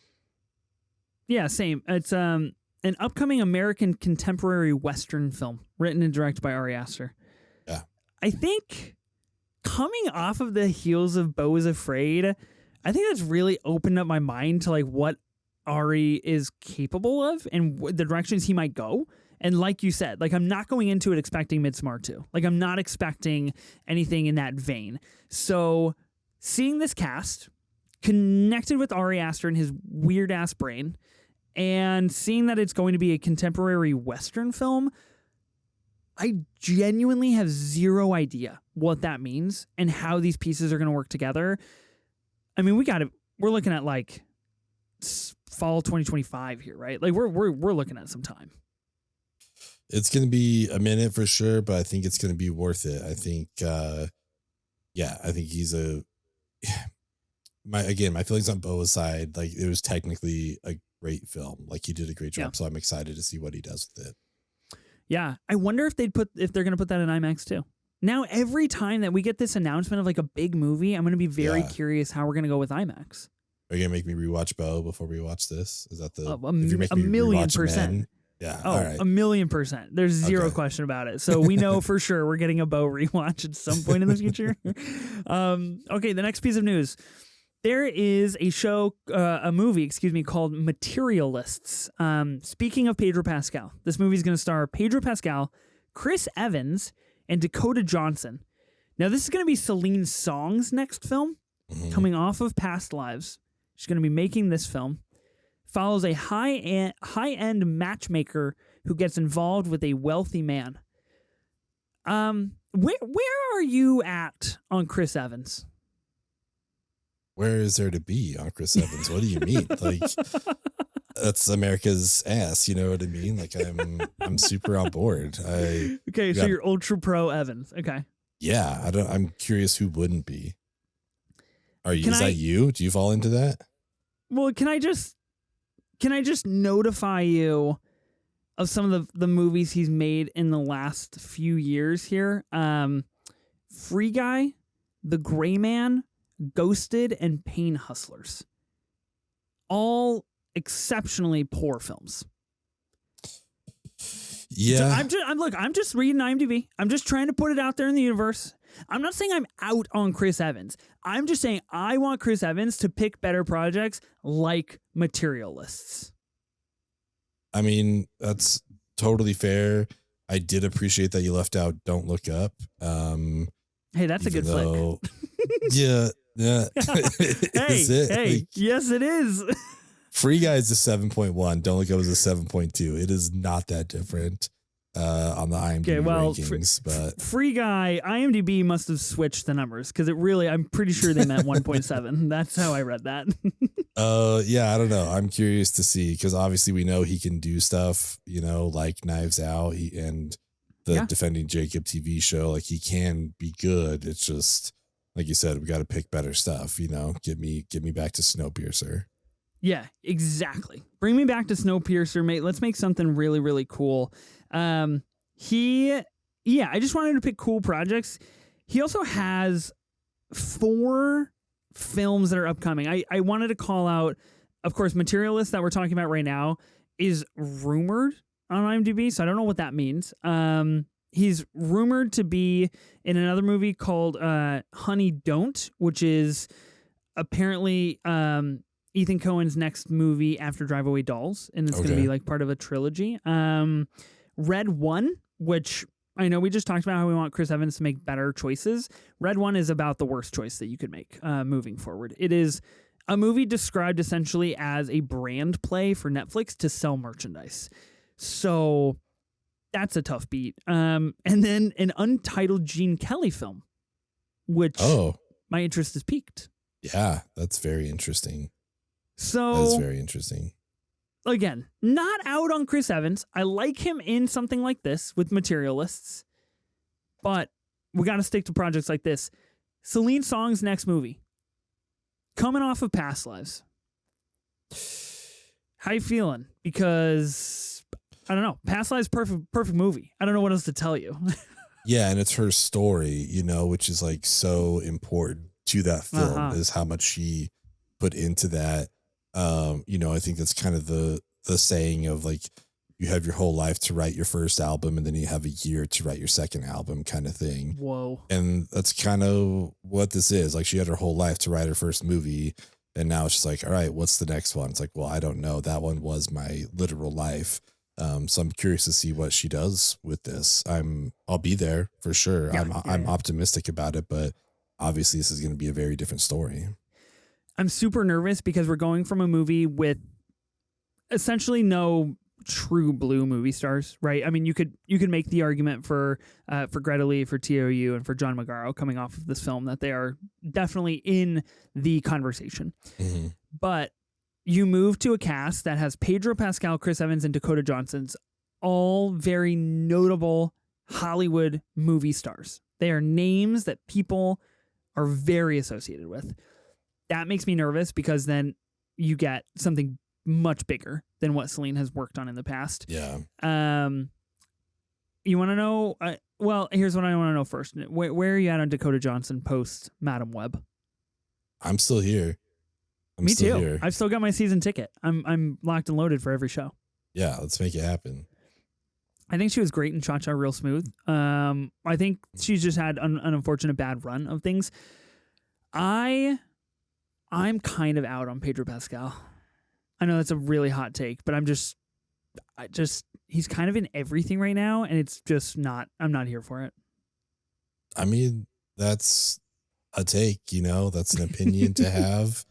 Yeah, same. It's an upcoming American contemporary Western film written and directed by Ari Aster. Yeah. I think coming off of the heels of Beau is Afraid, I think that's really opened up my mind to like what Ari is capable of and the directions he might go. And like you said, like I'm not going into it expecting Midsommar 2. Like I'm not expecting anything in that vein. So seeing this cast connected with Ari Aster and his weird ass brain And seeing that it's going to be a contemporary Western film, I genuinely have zero idea what that means and how these pieces are going to work together. I mean, we're looking at like fall 2025 here, right? Like we're looking at some time. It's going to be a minute for sure, but I think it's going to be worth it. I think, I think he's my feelings on Boa's side. Like, it was technically a great film. Like, he did a great job. So I'm excited to see what he does with it. Yeah. I wonder if they're going to put that in IMAX too. Now, every time that we get this announcement of like a big movie, I'm going to be very curious how we're going to go with IMAX. Are you going to make me rewatch Bo before we watch this? Is that the, if you're making me rewatch Men? Yeah. Oh, all right. 1,000,000%. There's zero question about it. So we know for sure we're getting a Bo rewatch at some point in the future. Okay, the next piece of news. There is a movie called Materialists. Speaking of Pedro Pascal, this movie is going to star Pedro Pascal, Chris Evans, and Dakota Johnson. Now, this is going to be Celine Song's next film, coming off of Past Lives. She's going to be making this film. Follows a high-end matchmaker who gets involved with a wealthy man. Where are you at on Chris Evans? Where is there to be on Chris Evans? What do you mean? Like, that's America's ass. You know what I mean? Like, I'm super on board. So you're ultra pro Evans. Okay. Yeah, I'm curious who wouldn't be. Is that you? Do you fall into that? Well, can I just notify you of some of the movies he's made in the last few years here? Free Guy, The Gray Man, Ghosted, and Pain Hustlers. All exceptionally poor films. Yeah. So I'm just reading IMDb. I'm just trying to put it out there in the universe. I'm not saying I'm out on Chris Evans. I'm just saying I want Chris Evans to pick better projects like Materialists. I mean, that's totally fair. I did appreciate that you left out Don't Look Up. Hey, that's a good flick. Yeah. Hey, yes, it is. Free Guy is a 7.1. Don't Look Up is a 7.2. It is not that different on the IMDb rankings. But Free Guy, IMDb must have switched the numbers because I'm pretty sure they meant 1.7. That's how I read that. Yeah, I don't know. I'm curious to see because obviously we know he can do stuff, like Knives Out and the Defending Jacob TV show. Like, he can be good. It's just, like you said, we got to pick better stuff. Get me back to Snowpiercer. Yeah, exactly. Bring me back to Snowpiercer, mate. Let's make something really, really cool. I just wanted to pick cool projects. He also has 4 films that are upcoming. I wanted to call out, of course, Materialist that we're talking about right now is rumored on IMDb, so I don't know what that means. He's rumored to be in another movie called Honey Don't, which is apparently Ethan Cohen's next movie after Drive Away Dolls, and it's going to be like part of a trilogy. Red One, which I know we just talked about how we want Chris Evans to make better choices. Red One is about the worst choice that you could make moving forward. It is a movie described essentially as a brand play for Netflix to sell merchandise. So that's a tough beat. And then an untitled Gene Kelly film, which my interest is piqued. Yeah, that's very interesting. So that's very interesting. Again, not out on Chris Evans. I like him in something like this with Materialists, but we got to stick to projects like this. Celine Song's next movie, coming off of Past Lives. How you feeling? Because I don't know. Past Lives, perfect movie. I don't know what else to tell you. Yeah, and it's her story, which is like so important to that film is how much she put into that. I think that's kind of the saying of like, you have your whole life to write your first album and then you have a year to write your second album kind of thing. Whoa. And that's kind of what this is. Like, she had her whole life to write her first movie. And now it's just like, all right, what's the next one? It's like, well, I don't know. That one was my literal life. So I'm curious to see what she does with this. I'll be there for sure. Yeah, I'm optimistic about it, but obviously this is going to be a very different story. I'm super nervous because we're going from a movie with essentially no true blue movie stars, right? I mean, you could make the argument for Greta Lee, for TOU, and for John Magaro coming off of this film that they are definitely in the conversation. Mm-hmm. But you move to a cast that has Pedro Pascal, Chris Evans, and Dakota Johnson's all very notable Hollywood movie stars. They are names that people are very associated with. That makes me nervous because then you get something much bigger than what Celine has worked on in the past. Yeah. You want to know? Well, here's what I want to know first. Where are you at on Dakota Johnson post Madam Web? I'm still here. Me too. Here. I've still got my season ticket. I'm locked and loaded for every show. Yeah, let's make it happen. I think she was great in Cha Cha Real Smooth. I think she's just had an unfortunate bad run of things. I'm kind of out on Pedro Pascal. I know that's a really hot take, but he's kind of in everything right now, and it's just not, I'm not here for it. I mean, that's a take, that's an opinion to have,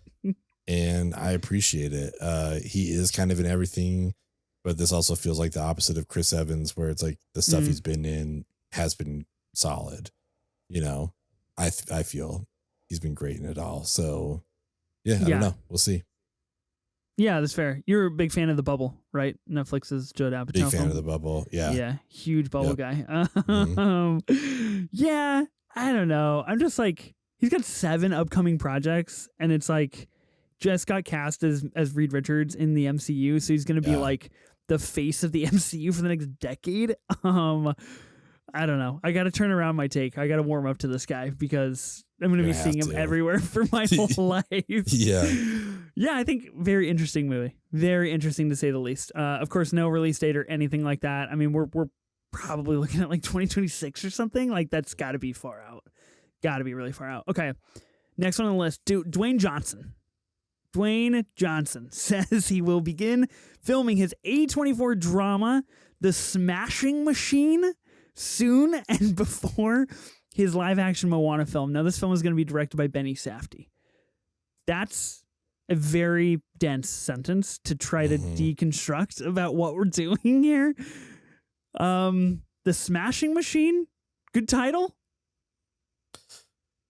and I appreciate it. He is kind of in everything, but this also feels like the opposite of Chris Evans, where it's like the stuff he's been in has been solid. I feel he's been great in it all. So yeah, I don't know. We'll see. Yeah, that's fair. You're a big fan of The Bubble, right? Netflix's Judd Apatow. Big fan of The Bubble. Yeah. Yeah. Huge Bubble guy. Yeah. I don't know. I'm just like, he's got 7 upcoming projects, and it's like just got cast as Reed Richards in the MCU. So he's going to be like the face of the MCU for the next decade. I don't know. I got to turn around my take. I got to warm up to this guy because I'm going to be seeing him everywhere for my whole life. Yeah. Yeah, I think very interesting movie. Very interesting to say the least. Of course, no release date or anything like that. I mean, we're probably looking at like 2026 or something. Like, that's got to be far out. Got to be really far out. Okay. Next one on the list. Dwayne Johnson. Dwayne Johnson says he will begin filming his A24 drama, The Smashing Machine, soon and before his live-action Moana film. Now, this film is going to be directed by Benny Safdie. That's a very dense sentence to try to deconstruct about what we're doing here. The Smashing Machine, good title.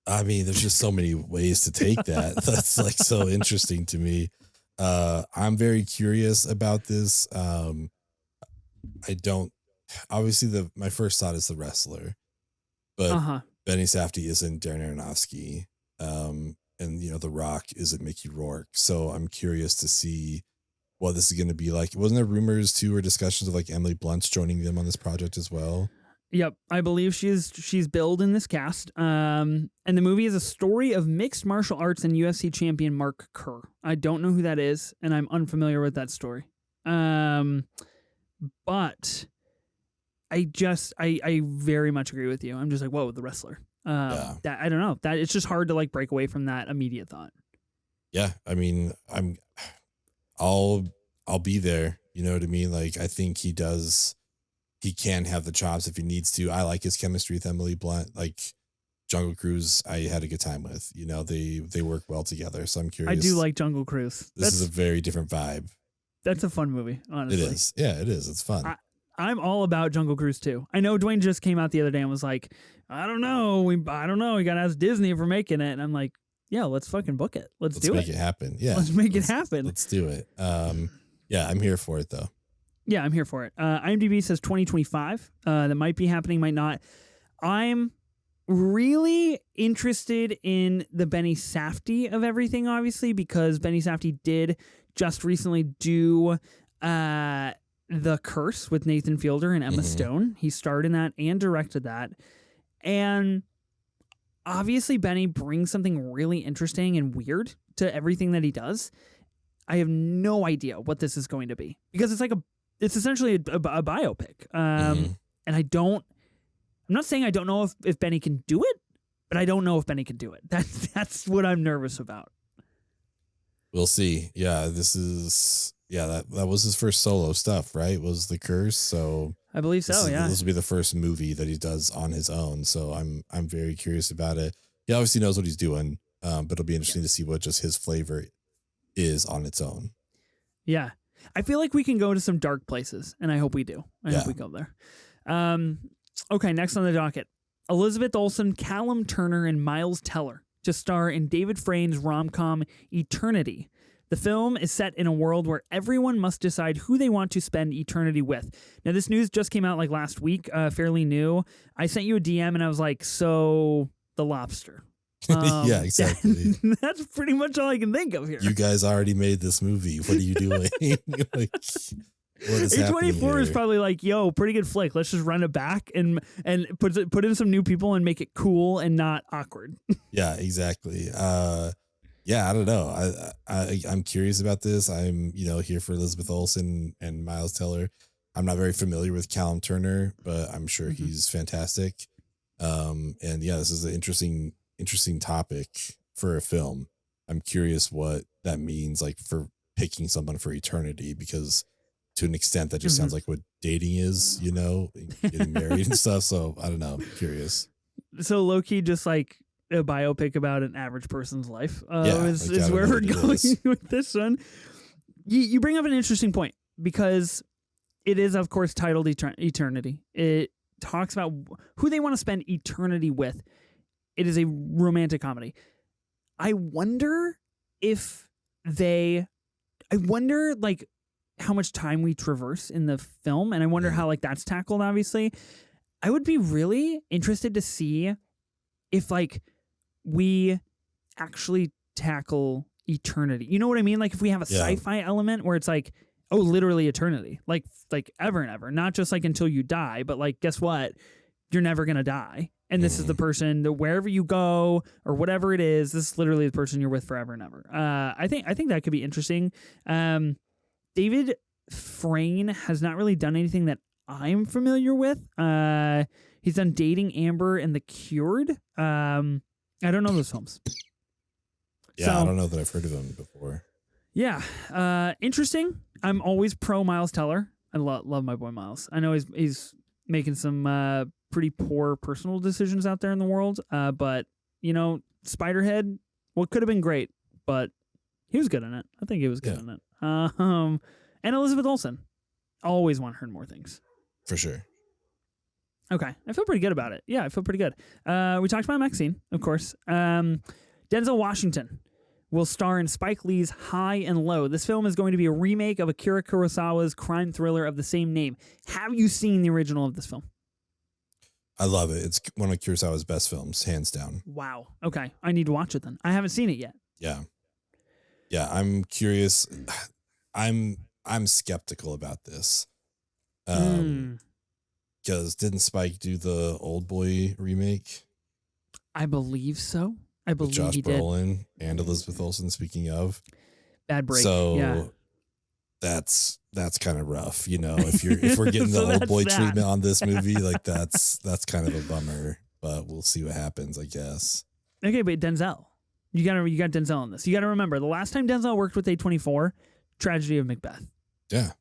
I mean, there's just so many ways to take that. That's like so interesting to me. I'm very curious about this. Obviously my first thought is The Wrestler, but Benny Safdie isn't Darren Aronofsky. And The Rock isn't Mickey Rourke. So I'm curious to see what this is going to be like. Wasn't there rumors too, or discussions of like Emily Blunt's joining them on this project as well? Yep, I believe she's billed in this cast. And the movie is a story of mixed martial arts and UFC champion Mark Kerr. I don't know who that is, and I'm unfamiliar with that story. But I very much agree with you. I'm just like, whoa, The Wrestler. That I don't know. That it's just hard to like break away from that immediate thought. Yeah, I mean, I'll be there. You know what I mean? Like, I think he can have the chops if he needs to. I like his chemistry with Emily Blunt. Like, Jungle Cruise, I had a good time with. They work well together. So I'm curious. I do like Jungle Cruise. This is a very different vibe. That's a fun movie, honestly. It is. Yeah, it is. It's fun. I'm all about Jungle Cruise too. I know Dwayne just came out the other day and was like, I don't know. We got to ask Disney if we're making it. And I'm like, yeah, let's fucking book it. Let's do it. Let's make it happen. Yeah. Let's make it happen. Let's do it. Yeah, I'm here for it though. Yeah, I'm here for it. IMDb says 2025. That might be happening, might not. I'm really interested in the Benny Safdie of everything, obviously, because Benny Safdie did just recently do The Curse with Nathan Fielder and Emma Stone. He starred in that and directed that. And obviously Benny brings something really interesting and weird to everything that he does. I have no idea what this is going to be because it's essentially a biopic. And I'm not saying I don't know if Benny can do it, but I don't know if Benny can do it. That's what I'm nervous about. We'll see. Yeah, that was his first solo stuff, right? Was The Curse. So I believe so. This will be the first movie that he does on his own. So I'm very curious about it. He obviously knows what he's doing, but it'll be interesting to see what just his flavor is on its own. Yeah. I feel like we can go to some dark places, and I hope we do. I hope we go there. Okay, next on the docket. Elizabeth Olsen, Callum Turner, and Miles Teller to star in David Frayn's rom-com Eternity. The film is set in a world where everyone must decide who they want to spend eternity with. Now, this news just came out like last week, fairly new. I sent you a DM and I was like, so The Lobster. Yeah, exactly. That's pretty much all I can think of here. You guys already made this movie. What are you doing? Like, what is A24 is probably like, yo, pretty good flick. Let's just run it back and put in some new people and make it cool and not awkward. Yeah, exactly. Yeah, I don't know. I'm curious about this. I'm, here for Elizabeth Olsen and Miles Teller. I'm not very familiar with Callum Turner, but I'm sure he's fantastic. And yeah, this is an interesting topic for a film. I'm curious what that means, like for picking someone for eternity, because to an extent that just sounds like what dating is, getting married and stuff. So I don't know. I'm curious. So low key, just like a biopic about an average person's life is where we're going with this one. You bring up an interesting point because it is, of course, titled Eternity. It talks about who they want to spend eternity with. It is a romantic comedy. I wonder like how much time we traverse in the film, and I wonder how like that's tackled. Obviously, I would be really interested to see if like we actually tackle eternity. You know what I mean? Like if we have a sci-fi element where it's like, oh, literally eternity, like ever and ever, not just like until you die, but like, guess what? You're never going to die. And this is the person that wherever you go or whatever it is, this is literally the person you're with forever and ever. I think that could be interesting. David Frayn has not really done anything that I'm familiar with. He's done Dating Amber and The Cured. I don't know those films. Yeah, so, I don't know that I've heard of them before. Yeah. Interesting. I'm always pro Miles Teller. I love my boy Miles. I know he's making some pretty poor personal decisions out there in the world. But, Spiderhead, what could have been great, but he was good in it. I think he was good in it. And Elizabeth Olsen. Always want her in more things. For sure. Okay. I feel pretty good about it. Yeah, I feel pretty good. We talked about Maxine, of course. Denzel Washington will star in Spike Lee's High and Low. This film is going to be a remake of Akira Kurosawa's crime thriller of the same name. Have you seen the original of this film? I love it. It's one of Kurosawa's best films, hands down. Wow. Okay. I need to watch it then. I haven't seen it yet. Yeah. Yeah, I'm curious. I'm skeptical about this. Because didn't Spike do the Old Boy remake? I believe so. I believe Josh he Brolin did. And Elizabeth Olsen, speaking of. Bad break. So that's kind of rough, if we're getting the Old Boy treatment on this movie, like that's kind of a bummer, but we'll see what happens, I guess. Okay, but Denzel. You got Denzel on this. You got to remember the last time Denzel worked with A24, Tragedy of Macbeth. Yeah.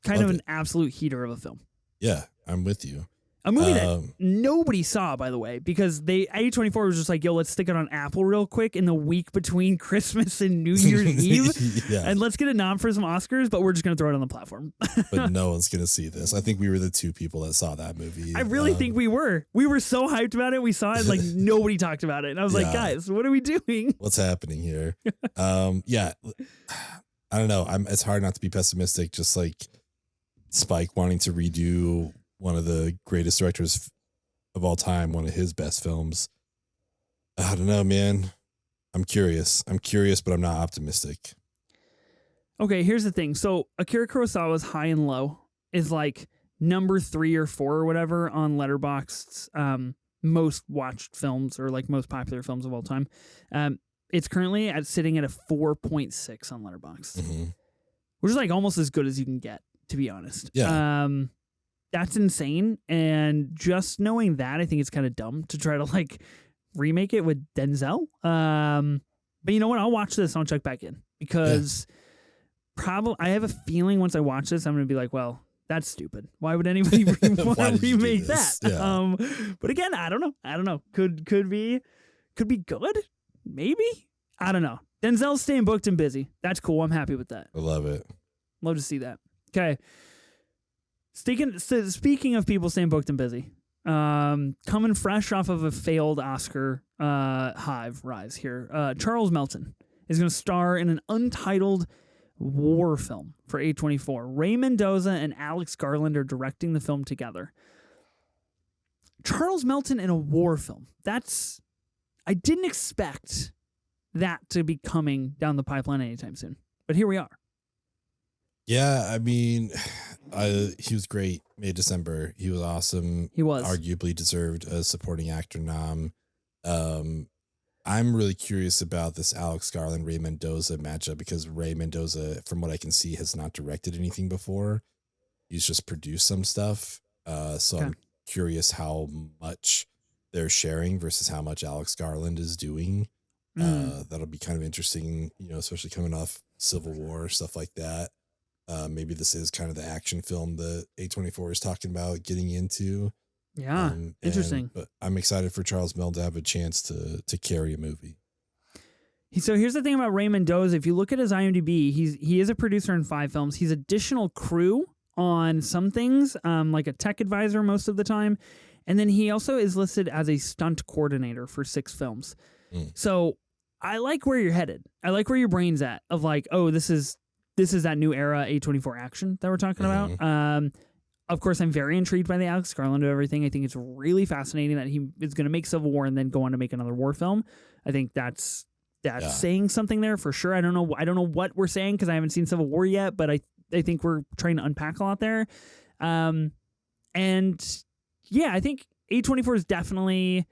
Kind of an absolute heater of a film. Yeah, I'm with you. A movie that nobody saw, by the way, because A24 was just like, yo, let's stick it on Apple real quick in the week between Christmas and New Year's Eve. Yeah. And let's get a nom for some Oscars, but we're just going to throw it on the platform. But no one's going to see this. I think we were the two people that saw that movie. I really think we were. We were so hyped about it. We saw it like nobody talked about it. And I was like, guys, what are we doing? What's happening here? Yeah, I don't know. It's hard not to be pessimistic, just like Spike wanting to redo one of the greatest directors of all time, one of his best films. I don't know, man. I'm curious, but I'm not optimistic. Okay, here's the thing. So Akira Kurosawa's High and Low is like number 3 or 4 or whatever on Letterboxd's most watched films or like most popular films of all time. It's currently sitting at a 4.6 on Letterboxd, which is like almost as good as you can get, to be honest. Yeah. That's insane. And just knowing that, I think it's kind of dumb to try to like remake it with Denzel. But you know what? I'll watch this. I'll check back in because I have a feeling once I watch this, I'm going to be like, well, that's stupid. Why would anybody want to remake that? Yeah. But again, I don't know. Could be good. Maybe. I don't know. Denzel's staying booked and busy. That's cool. I'm happy with that. I love it. Love to see that. Okay. Speaking of people staying booked and busy, coming fresh off of a failed Oscar rise here, Charles Melton is going to star in an untitled war film for A24. Ray Mendoza and Alex Garland are directing the film together. Charles Melton in a war film. I didn't expect that to be coming down the pipeline anytime soon, but here we are. Yeah, I mean, he was great. May December, he was awesome. He was arguably deserved a supporting actor nom. I'm really curious about this Alex Garland Ray Mendoza matchup because Ray Mendoza, from what I can see, has not directed anything before. He's just produced some stuff. So I'm curious how much they're sharing versus how much Alex Garland is doing. That'll be kind of interesting, especially coming off Civil War, stuff like that. Maybe this is kind of the action film that A24 is talking about getting into. Yeah, interesting. But I'm excited for Charles Melton to have a chance to carry a movie. So here's the thing about Ray Mendoza. If you look at his IMDb, he is a producer in 5 films. He's additional crew on some things, like a tech advisor most of the time. And then he also is listed as a stunt coordinator for 6 films. So I like where you're headed. I like where your brain's at of like, oh, this is that new era A24 action that we're talking about. Of course, I'm very intrigued by the Alex Garland of everything. I think it's really fascinating that he is going to make Civil War and then go on to make another war film. I think that's saying something there for sure. I don't know what we're saying because I haven't seen Civil War yet, but I think we're trying to unpack a lot there. And yeah, I think A24 is definitely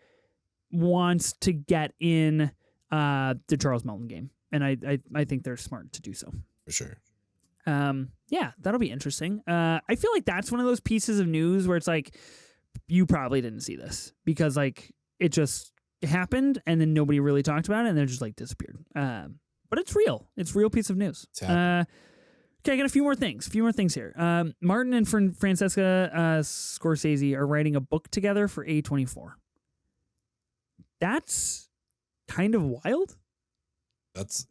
wants to get in the Charles Melton game, and I think they're smart to do so. For sure. Yeah, that'll be interesting. I feel like that's one of those pieces of news where it's like, you probably didn't see this because like it just happened and then nobody really talked about it and then it just like disappeared. But it's real. It's a real piece of news. Okay, I got a few more things here. Martin and Francesca Scorsese are writing a book together for A24. That's kind of wild. That's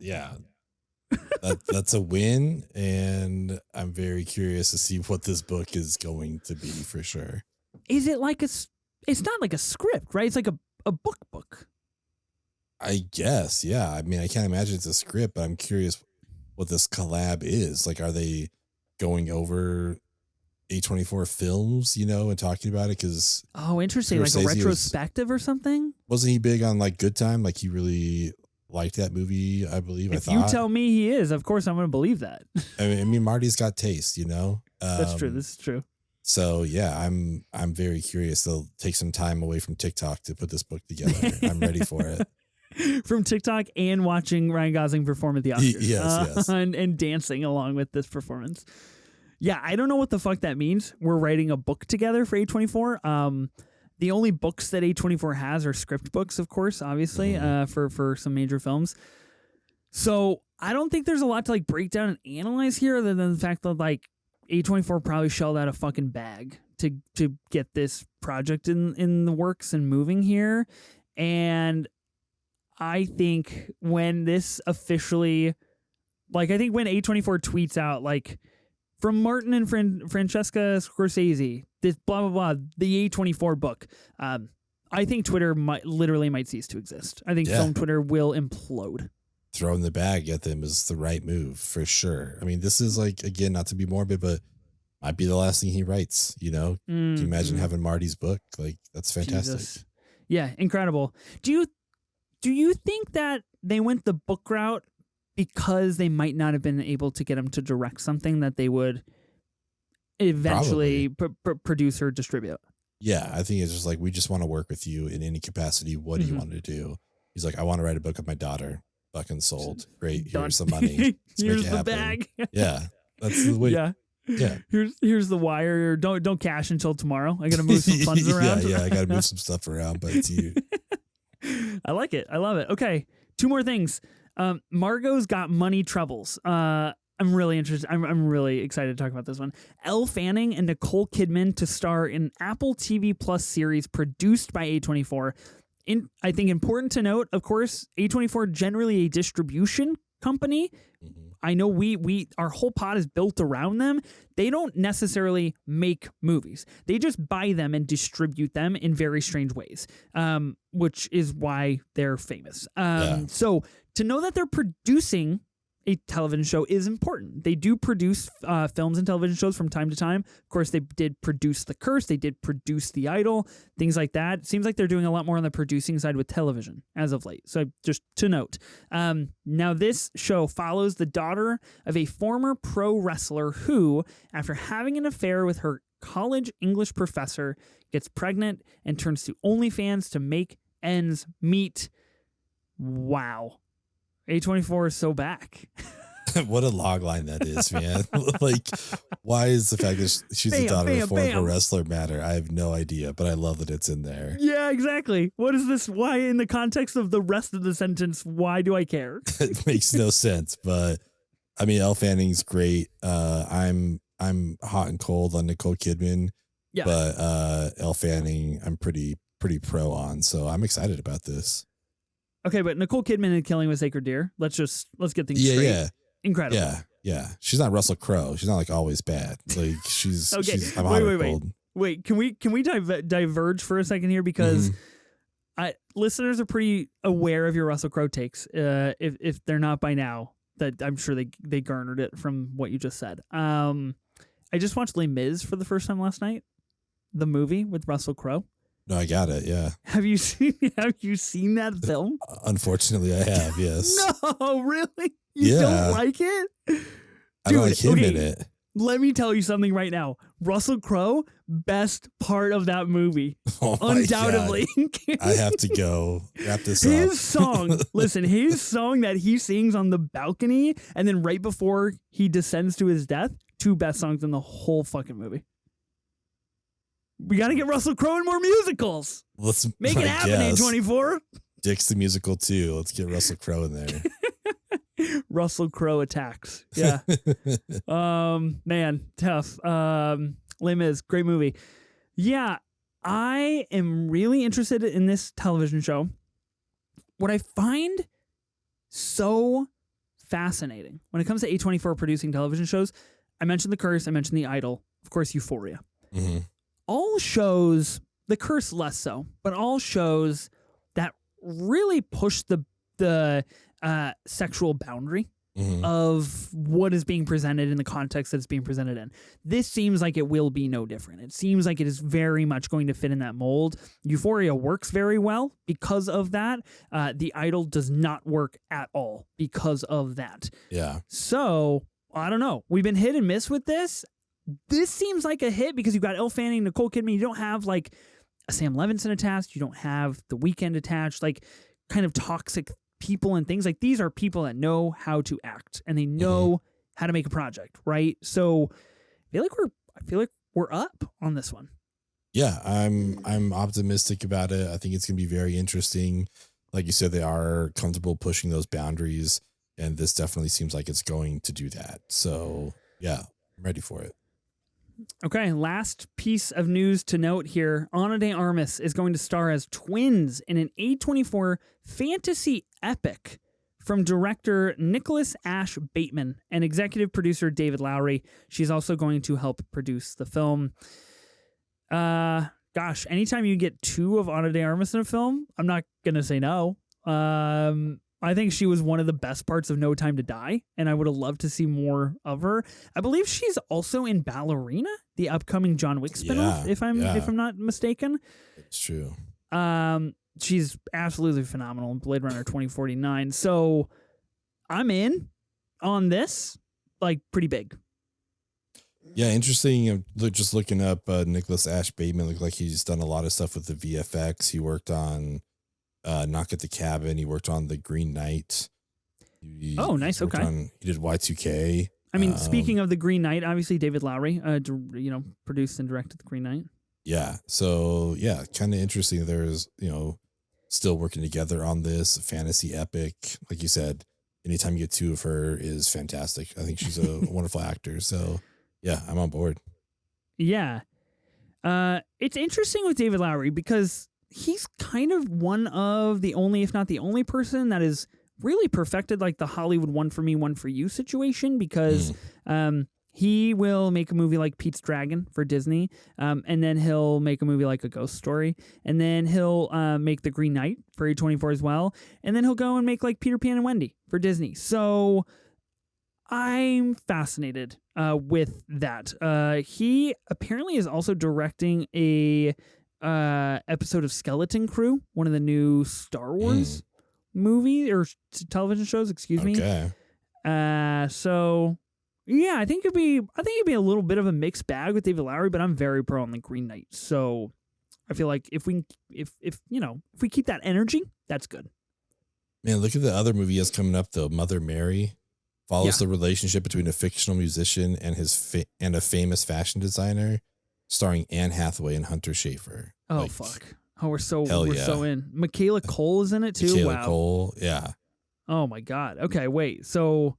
a win, and I'm very curious to see what this book is going to be for sure. Is it like it's not like a script, right? It's like a book. I guess, yeah. I mean, I can't imagine it's a script, but I'm curious what this collab is. Like, are they going over A24 films, and talking about it? Because interesting, like a retrospective or something. Wasn't he big on like Good Time? Like he really liked that movie, I believe. If you tell me he is, of course I'm going to believe that. I mean, Marty's got taste, That's true. This is true. So yeah, I'm very curious. They'll take some time away from TikTok to put this book together. I'm ready for it. From TikTok and watching Ryan Gosling perform at the Oscars. Yes. And dancing along with this performance. Yeah, I don't know what the fuck that means. We're writing a book together for A24. The only books that A24 has are script books, of course, obviously, for some major films. So I don't think there's a lot to like break down and analyze here other than the fact that like A24 probably shelled out a fucking bag to get this project in the works and moving here. And I think when this officially, like, I think when A24 tweets out, like, from Martin and Francesca Scorsese, this blah, blah, blah, the A24 book, I think Twitter might cease to exist. I think film Twitter will implode. Throwing the bag at them is the right move, for sure. I mean, this is like, again, not to be morbid, but might be the last thing he writes, Can you imagine having Marty's book? Like, that's fantastic. Jesus. Yeah, incredible. Do you think that they went the book route because they might not have been able to get him to direct something that they would eventually produce or distribute? Yeah, I think it's just like, we just want to work with you in any capacity. What do you want to do? He's like, I want to write a book of my daughter. Fucking sold. Great. Here's the money. Here's the bag. Yeah, that's the way. Yeah. Here's the wire. Don't cash until tomorrow. I got to move some funds around. Yeah. I got to move some stuff around, but it's you. I like it. I love it. Okay, 2 more things. Margot's got money troubles. I'm really interested. I'm really excited to talk about this one. Elle Fanning and Nicole Kidman to star in Apple TV Plus series produced by A24. I think important to note, of course, A24 generally a distribution company. I know our whole pod is built around them. They don't necessarily make movies. They just buy them and distribute them in very strange ways, which is why they're famous. So to know that they're producing a television show is important. They do produce films and television shows from time to time. Of course, they did produce The Curse. They did produce The Idol, things like that. It seems like they're doing a lot more on the producing side with television as of late. So just to note. Now, this show follows the daughter of a former pro wrestler who, after having an affair with her college English professor, gets pregnant and turns to OnlyFans to make ends meet. Wow. A24 is so back. What a log line that is, man. Like, why is the fact that she's the daughter of a former wrestler matter? I have no idea, but I love that it's in there. Yeah, exactly. What is this? Why, in the context of the rest of the sentence, why do I care? It makes no sense, but I mean, Elle Fanning's great. I'm hot and cold on Nicole Kidman, but Elle Fanning, I'm pretty pro on, so I'm excited about this. Okay, but Nicole Kidman in Killing with Sacred Deer. Let's get things straight. Yeah. Incredible. Yeah. She's not Russell Crowe. She's not like always bad. Like she's. Okay. I'm wait. Can we diverge for a second here, because listeners are pretty aware of your Russell Crowe takes. If they're not by now, that I'm sure they garnered it from what you just said. I just watched Les Mis for the first time last night. The movie with Russell Crowe. No, I got it. Yeah. Have you seen that film? Unfortunately, I have. Yes. No, really? You don't like it? I don't like him in it. Let me tell you something right now. Russell Crowe, best part of that movie. Oh my undoubtedly. God. I have to go wrap this up. His song that he sings on the balcony and then right before he descends to his death, two best songs in the whole fucking movie. We got to get Russell Crowe in more musicals. Let's make it happen, A24. Dick's the musical too. Let's get Russell Crowe in there. Russell Crowe attacks. Yeah. Man, tough. Les Mis, great movie. Yeah, I am really interested in this television show. What I find so fascinating when it comes to A24 producing television shows, I mentioned The Curse, I mentioned The Idol, of course, Euphoria. Mm-hmm. All shows, The Curse less so, but all shows that really push the sexual boundary of what is being presented in the context that it's being presented in. This seems like it will be no different. It seems like it is very much going to fit in that mold. Euphoria works very well because of that. The Idol does not work at all because of that. Yeah. So, I don't know. We've been hit and miss with this. This seems like a hit because you've got Elle Fanning, Nicole Kidman. You don't have like a Sam Levinson attached. You don't have The Weeknd attached, like kind of toxic people and things. Like these are people that know how to act and they know how to make a project, right? So I feel like we're up on this one. Yeah, I'm optimistic about it. I think it's going to be very interesting. Like you said, they are comfortable pushing those boundaries, and this definitely seems like it's going to do that. So yeah, I'm ready for it. Okay, last piece of news to note here. Ana de Armas is going to star as twins in an A24 fantasy epic from director Nicholas Ash Bateman and executive producer David Lowery. She's also going to help produce the film. Gosh, anytime you get two of Ana de Armas in a film, I'm not going to say no. I think she was one of the best parts of No Time to Die, and I would have loved to see more of her. I believe she's also in Ballerina, the upcoming John Wick spinoff, if I'm not mistaken. It's true. She's absolutely phenomenal in Blade Runner 2049. So I'm in on this, like pretty big. Yeah, interesting. Just looking up Nicholas Ash Bateman, looked like he's done a lot of stuff with the VFX. He worked on Knock at the Cabin. He worked on The Green Knight. Nice. Okay. He did Y2K. I mean, speaking of The Green Knight, obviously David Lowery, produced and directed The Green Knight. Yeah. So yeah, kind of interesting. There's, still working together on this fantasy epic. Like you said, anytime you get two of her is fantastic. I think she's a wonderful actor. So yeah, I'm on board. Yeah. It's interesting with David Lowery because he's kind of one of the only, if not the only person that is really perfected like the Hollywood one for me, one for you situation, because he will make a movie like Pete's Dragon for Disney, and then he'll make a movie like A Ghost Story, and then he'll make The Green Knight for A24 as well, and then he'll go and make like Peter Pan and Wendy for Disney. So I'm fascinated with that. He apparently is also directing a episode of Skeleton Crew, one of the new Star Wars movie or television shows, excuse me. So yeah, I think it'd be a little bit of a mixed bag with David Lowery, but I'm very pro on the Green Knight. So I feel like if we keep that energy, that's good. Man, look at the other movie that's coming up though. Mother Mary follows the relationship between a fictional musician and and a famous fashion designer, starring Anne Hathaway and Hunter Schafer. Oh fuck! Oh, we're so in. Michaela Cole is in it too. Michaela Cole, yeah. Oh my god. Okay, wait. So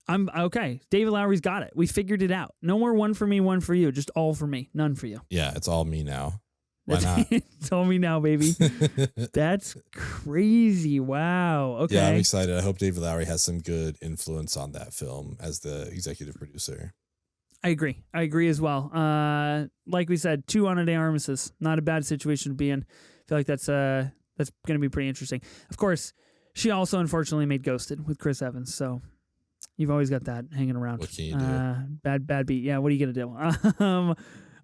I'm okay. David Lowery's got it. We figured it out. No more one for me, one for you. Just all for me, none for you. Yeah, it's all me now. Why not? It's all me now, baby. That's crazy. Wow. Okay. Yeah, I'm excited. I hope David Lowery has some good influence on that film as the executive producer. I agree as well. Like we said, 2 on a day armistice. Not a bad situation to be in. I feel like that's going to be pretty interesting. Of course, she also unfortunately made Ghosted with Chris Evans. So you've always got that hanging around. What can you do? Bad beat. Yeah. What are you going to do?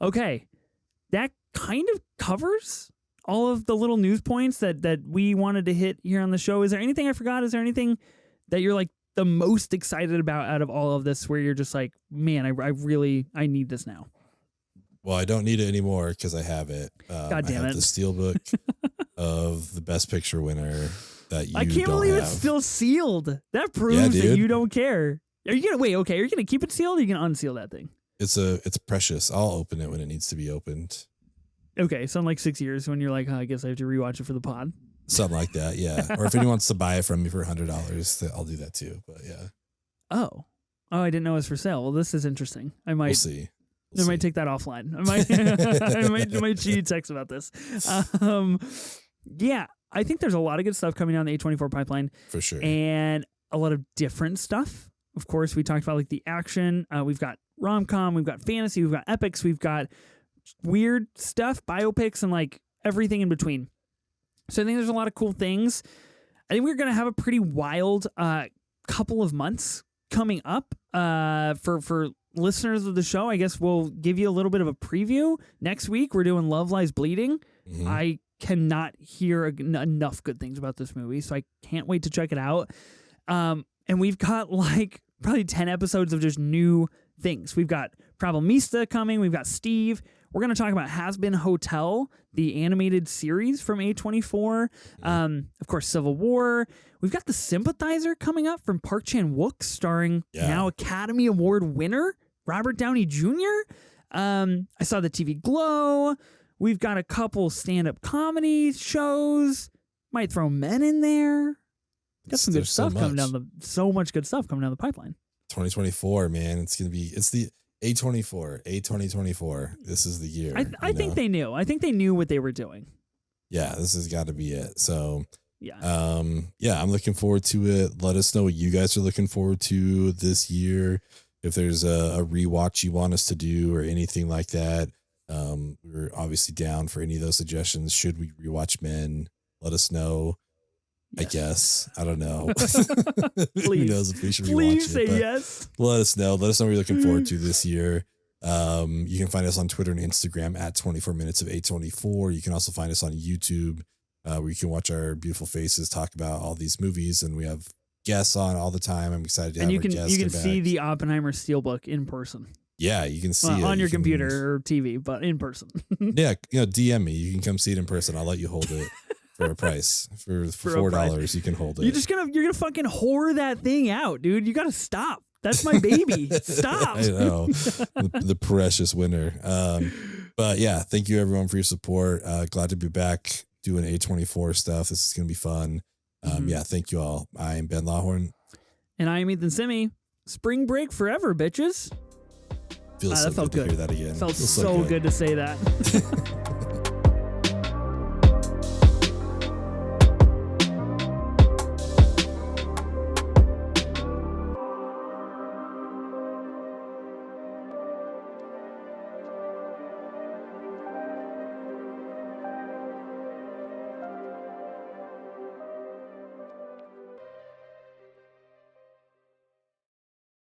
Okay. That kind of covers all of the little news points that we wanted to hit here on the show. Is there anything I forgot? Is there anything that you're like the most excited about out of all of this where you're just like, man, I need this now? Well, I don't need it anymore because I have it. God damn I have it. the steelbook of the Best Picture winner that you I can't don't believe have. it's still sealed. That proves that you don't care. Are you gonna are you gonna keep it sealed or are you gonna unseal that thing? It's precious. I'll open it when it needs to be opened. Okay, so in like 6 years when you're like, I guess I have to rewatch it for the pod. Something like that, yeah. Or if anyone wants to buy it from me for $100, I'll do that too. But yeah. Oh, I didn't know it was for sale. Well, this is interesting. We'll see. I might take that offline. I might shoot you text about this. Yeah, I think there's a lot of good stuff coming down the A24 pipeline. For sure. And a lot of different stuff. Of course, we talked about like the action. We've got rom-com, we've got fantasy, we've got epics, we've got weird stuff, biopics, and like everything in between. So I think there's a lot of cool things. I think we're going to have a pretty wild couple of months coming up for listeners of the show. I guess we'll give you a little bit of a preview. Next week, we're doing Love Lies Bleeding. Mm-hmm. I cannot hear enough good things about this movie, so I can't wait to check it out. And we've got like probably 10 episodes of just new things. We've got Problemista coming. We've got Steve. We're going to talk about Has Been Hotel, the animated series from A24. Of course, Civil War. We've got The Sympathizer coming up from Park Chan-wook, starring now Academy Award winner Robert Downey Jr. I saw the TV Glow. We've got a couple stand-up comedy shows. Might throw Men in there. Got some good stuff coming down so much good stuff coming down the pipeline. 2024, man. It's the A24, A2024. This is the year. I think they knew. I think they knew what they were doing. Yeah, this has got to be it. So, yeah, I'm looking forward to it. Let us know what you guys are looking forward to this year. If there's a rewatch you want us to do or anything like that, we're obviously down for any of those suggestions. Should we rewatch Men? Let us know. Yes. I guess. I don't know. Who knows if we should rewatch it. Please say yes. Let us know. Let us know what you're looking forward to this year. You can find us on Twitter and Instagram at 24 Minutes of A24. You can also find us on YouTube, where you can watch our beautiful faces talk about all these movies, and we have guests on all the time. I'm excited to have our guests. You can see the Oppenheimer Steelbook in person. Yeah, you can see it on your computer or TV, but in person. Yeah, DM me. You can come see it in person. I'll let you hold it. For a price, for $4, you can hold it. You're gonna fucking whore that thing out, dude. You gotta stop. That's my baby. Stop. I know, the precious winner. But yeah, thank you everyone for your support. Glad to be back doing A24 stuff. This is gonna be fun. Yeah, thank you all. I am Ben Lawhorn, and I am Ethan Simi. Spring break forever, bitches. Feels so that felt good to good. hear that again. Felt so good to say that.